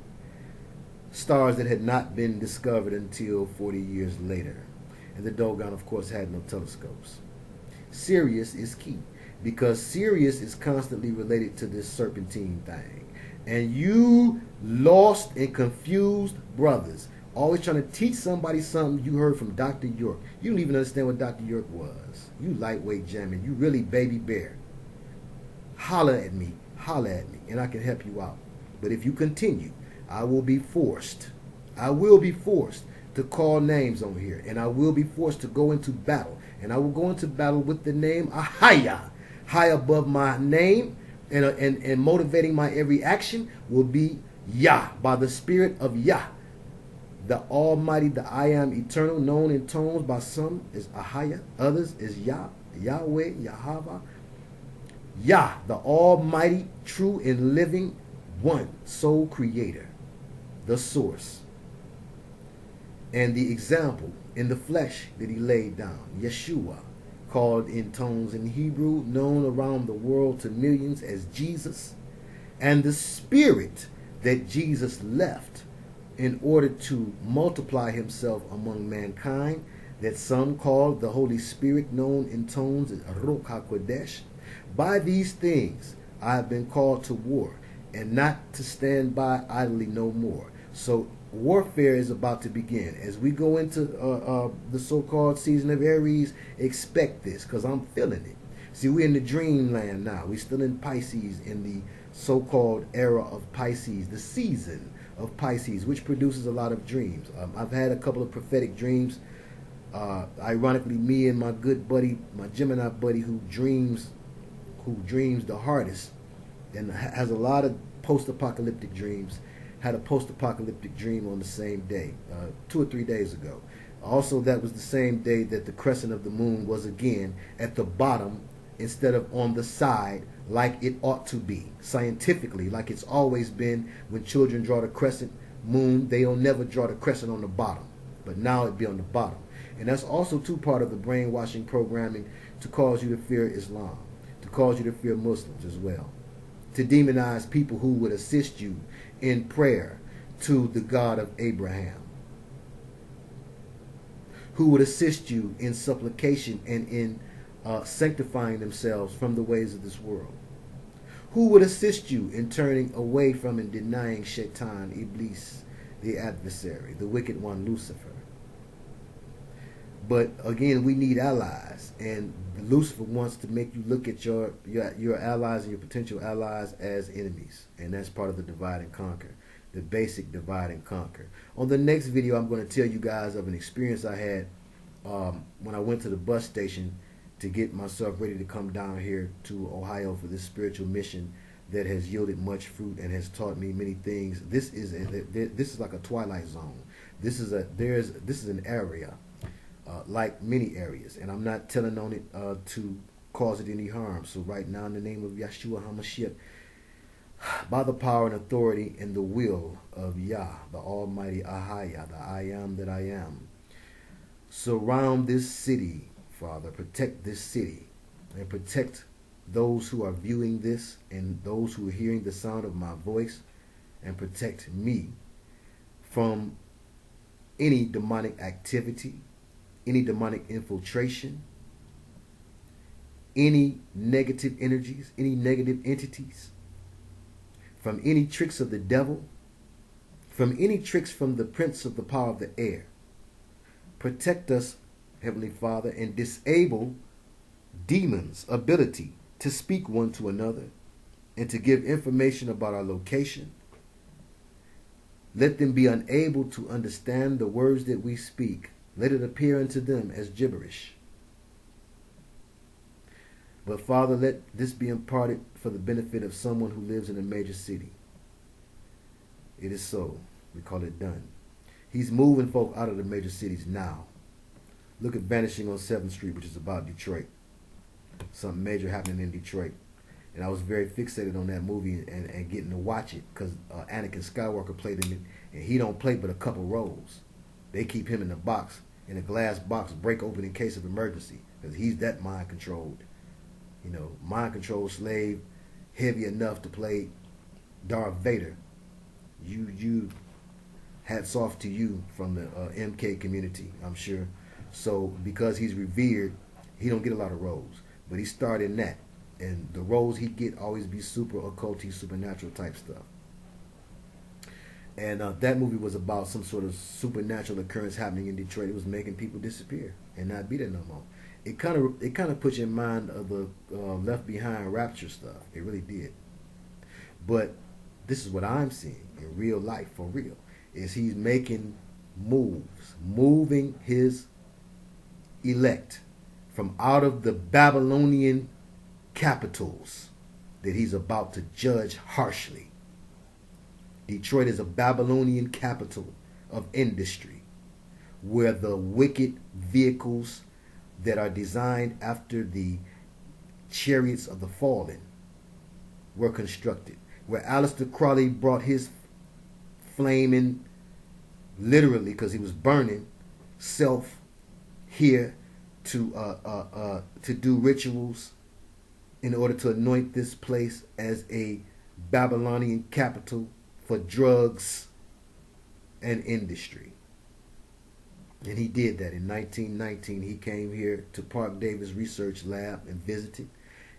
stars that had not been discovered until 40 years later. And the Dogon, of course, had no telescopes. Sirius is key, because Sirius is constantly related to this serpentine thing. And you lost and confused brothers, always trying to teach somebody something you heard from Dr. York. You don't even understand what Dr. York was. You lightweight jamming. You really baby bear. Holler at me, and I can help you out. But if you continue, I will be forced to call names on here, and I will be forced to go into battle. And I will go into battle with the name Ahaya, high above my name, and motivating my every action will be Yah, by the spirit of Yah, the Almighty, the I am eternal, known in tones by some is Ahaya, others is Yah, Yahweh, Yahweh, Yah, the Almighty, true and living one, sole creator, the source, and the example in the flesh that he laid down, Yeshua, called in tones in Hebrew, known around the world to millions as Jesus, and the spirit that Jesus left in order to multiply himself among mankind, that some call the Holy Spirit, known in tones as Ruach HaKodesh. By these things I have been called to war, and not to stand by idly no more. So warfare is about to begin. As we go into the so-called season of Aries, expect this, because I'm feeling it. See, we're in the dreamland now. We're still in Pisces, in the so-called era of Pisces, the season of Pisces, which produces a lot of dreams. I've had a couple of prophetic dreams. Ironically, me and my good buddy, my Gemini buddy, who dreams the hardest and has a lot of post-apocalyptic dreams, had a post-apocalyptic dream on the same day, 2 or 3 days ago. Also, that was the same day that the crescent of the moon was again at the bottom instead of on the side like it ought to be, scientifically, like it's always been. When children draw the crescent moon, they'll never draw the crescent on the bottom, but now it'd be on the bottom. And that's also part of the brainwashing programming to cause you to fear Islam, to cause you to fear Muslims as well, to demonize people who would assist you in prayer to the God of Abraham, who would assist you in supplication and in sanctifying themselves from the ways of this world, who would assist you in turning away from and denying Shaitan, Iblis, the adversary, the wicked one, Lucifer. But again, we need allies, and Lucifer wants to make you look at your allies and your potential allies as enemies, and that's part of the divide and conquer, the basic divide and conquer. On the next video, I'm going to tell you guys of an experience I had when I went to the bus station to get myself ready to come down here to Ohio for this spiritual mission that has yielded much fruit and has taught me many things. This is like a twilight zone. This is an area. Like many areas, and I'm not telling on it to cause it any harm. So right now, in the name of Yahshua HaMashiach, by the power and authority and the will of Yah, the Almighty Ahaya, the I am that I am, Surround this city, Father. Protect this city and protect those who are viewing this and those who are hearing the sound of my voice, and protect me from any demonic activity, any demonic infiltration, any negative energies, any negative entities, from any tricks of the devil, from any tricks from the prince of the power of the air. Protect us, Heavenly Father, and disable demons' ability to speak one to another and to give information about our location. Let them be unable to understand the words that we speak. Let it appear unto them as gibberish. But Father, let this be imparted for the benefit of someone who lives in a major city. It is so. We call it done. He's moving folk out of the major cities now. Look at Vanishing on 7th Street, which is about Detroit. Something major happening in Detroit. And I was very fixated on that movie and getting to watch it because Anakin Skywalker played in it. And he don't play but a couple roles. They keep him in a box, in a glass box, break open in case of emergency. Because he's that mind-controlled. You know, mind-controlled slave, heavy enough to play Darth Vader. You hats off to you from the MK community, I'm sure. So because he's revered, he don't get a lot of roles. But he starred in that. And the roles he get always be super occulty, supernatural type stuff. And that movie was about some sort of supernatural occurrence happening in Detroit. It was making people disappear and not be there no more. It kind of puts you in mind of the Left Behind Rapture stuff. It really did. But this is what I'm seeing in real life, for real, is he's making moves, moving his elect from out of the Babylonian capitals that he's about to judge harshly. Detroit is a Babylonian capital of industry where the wicked vehicles that are designed after the chariots of the fallen were constructed. Where Aleister Crowley brought his flaming, literally because he was burning, self here to do rituals in order to anoint this place as a Babylonian capital for drugs and industry. And he did that in 1919. He came here to Park Davis Research Lab and visited.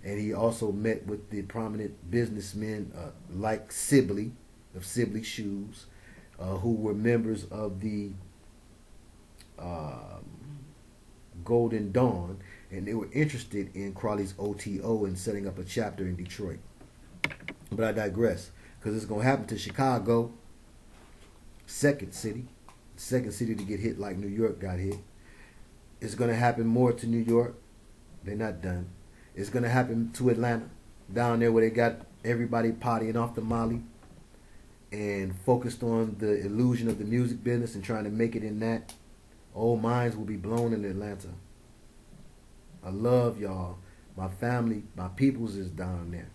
And he also met with the prominent businessmen like Sibley, of Sibley Shoes, who were members of the Golden Dawn. And they were interested in Crowley's OTO and setting up a chapter in Detroit. But I digress, because it's going to happen to Chicago, second city to get hit like New York got hit. It's going to happen more to New York. They're not done. It's going to happen to Atlanta, down there where they got everybody partying off the Molly and focused on the illusion of the music business and trying to make it in that. Old minds will be blown in Atlanta. I love y'all. My family, my peoples is down there.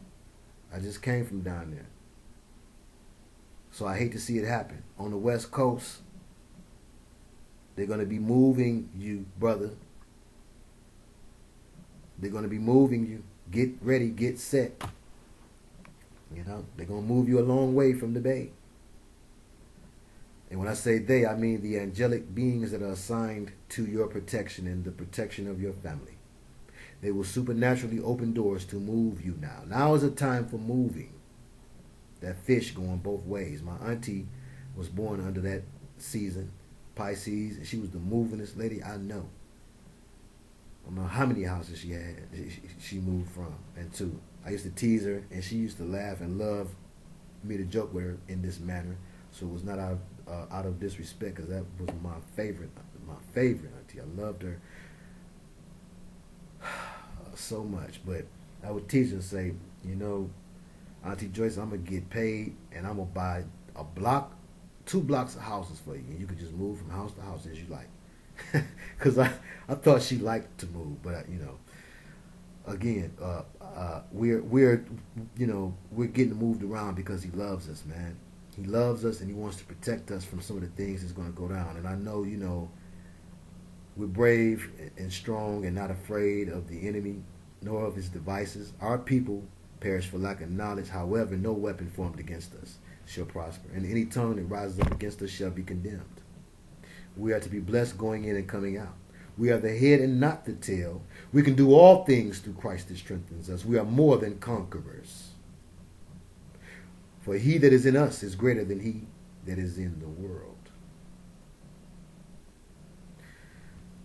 I just came from down there. So I hate to see it happen. On the West Coast, they're going to be moving you, brother. They're going to be moving you. Get ready, get set. You know, they're going to move you a long way from the Bay. And when I say they, I mean the angelic beings that are assigned to your protection and the protection of your family. They will supernaturally open doors to move you now. Now is a time for moving. That fish going both ways. My auntie was born under that season, Pisces, and she was the movingest lady I know. I don't know how many houses she had. She moved from and to. I used to tease her, and she used to laugh and love me to joke with her in this manner. So it was not out of disrespect, because that was my favorite auntie. I loved her so much. But I would tease her and say, you know, Auntie Joyce, I'm gonna get paid, and I'm gonna buy a block, 2 blocks of houses for you, and you could just move from house to house as you like. Because I thought she liked to move, but you know, again, we're getting moved around because he loves us, man. He loves us, and he wants to protect us from some of the things that's going to go down. And I know, you know, We're brave and strong and not afraid of the enemy nor of his devices. Our people perish for lack of knowledge. However, no weapon formed against us shall prosper, and any tongue that rises up against us shall be condemned. We are to be blessed going in and coming out. We are the head and not the tail. We can do all things through Christ that strengthens us. We are more than conquerors. For he that is in us is greater than he that is in the world.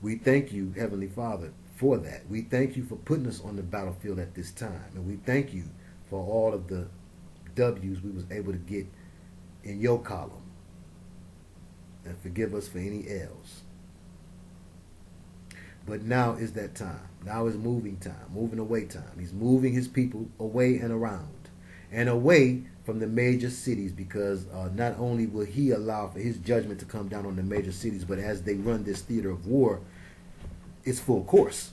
We thank you, Heavenly Father, for that. We thank you for putting us on the battlefield at this time. And we thank you for all of the W's we was able to get in your column. And forgive us for any L's. But now is that time. Now is moving time, moving away time. He's moving his people away and around. And away from the major cities, because not only will he allow for his judgment to come down on the major cities, but as they run this theater of war, it's full course.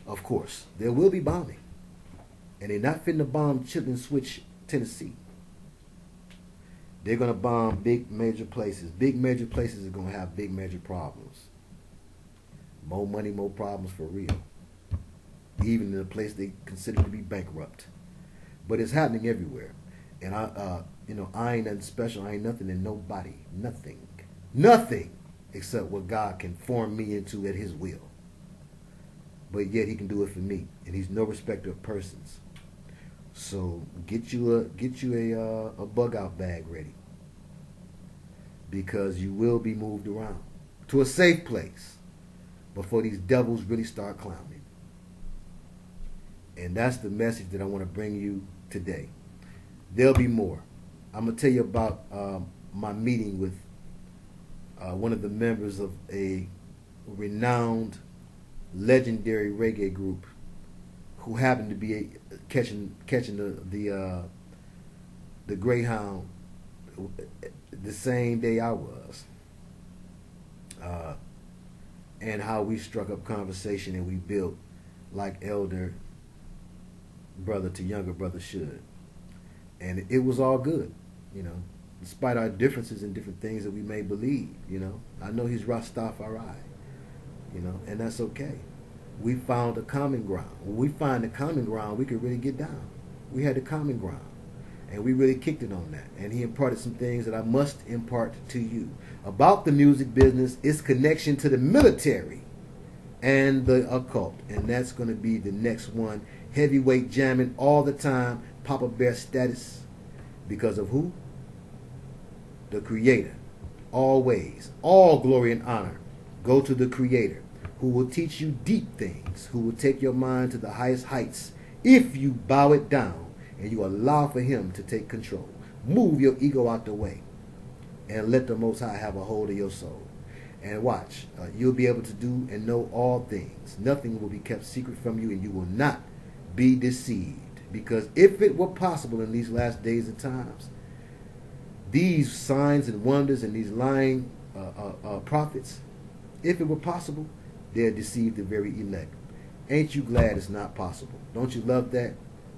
Of course, there will be bombing. And they're not fitting to bomb Chitlin Switch, Tennessee. They're going to bomb big major places. Big major places are going to have big major problems. More money, more problems for real. Even in a place they consider to be bankrupt. But it's happening everywhere. And I ain't nothing special. I ain't nothing in nobody. Nothing. Nothing except what God can form me into at his will. But yet he can do it for me. And he's no respecter of persons. So get you a bug out bag ready. Because you will be moved around to a safe place before these devils really start clowning. And that's the message that I want to bring you today. There'll be more. I'm going to tell you about my meeting with one of the members of a renowned, legendary reggae group who happened to be catching the Greyhound the same day I was. And how we struck up conversation and we built like elder brother to younger brother should. And it was all good, despite our differences in different things that we may believe, I know he's Rastafari, and that's okay. We found a common ground. When we find a common ground, we could really get down. We had a common ground, and we really kicked it on that. And he imparted some things that I must impart to you about the music business, its connection to the military and the occult. And that's going to be the next one. Heavyweight jamming all the time. Papa Bear status. Because of who? The Creator. Always. All glory and honor go to the Creator, who will teach you deep things, who will take your mind to the highest heights if you bow it down and you allow for him to take control. Move your ego out the way and let the Most High have a hold of your soul. And watch, you'll be able to do and know all things. Nothing will be kept secret from you, and you will not be deceived. Because if it were possible in these last days and times, these signs and wonders and these lying prophets, if it were possible, they'll deceive the very elect. Ain't you glad it's not possible? Don't you love that?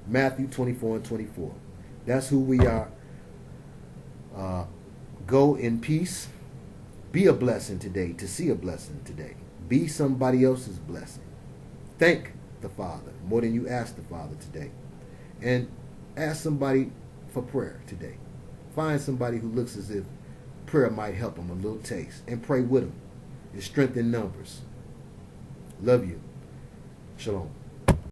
Matthew 24:24. That's who we are. Go in peace. Be a blessing today to see a blessing today. Be somebody else's blessing. Thank the Father more than you ask the Father today. And ask somebody for prayer today. Find somebody who looks as if prayer might help them, a little taste. And pray with them. It's strength in numbers. Love you. Shalom.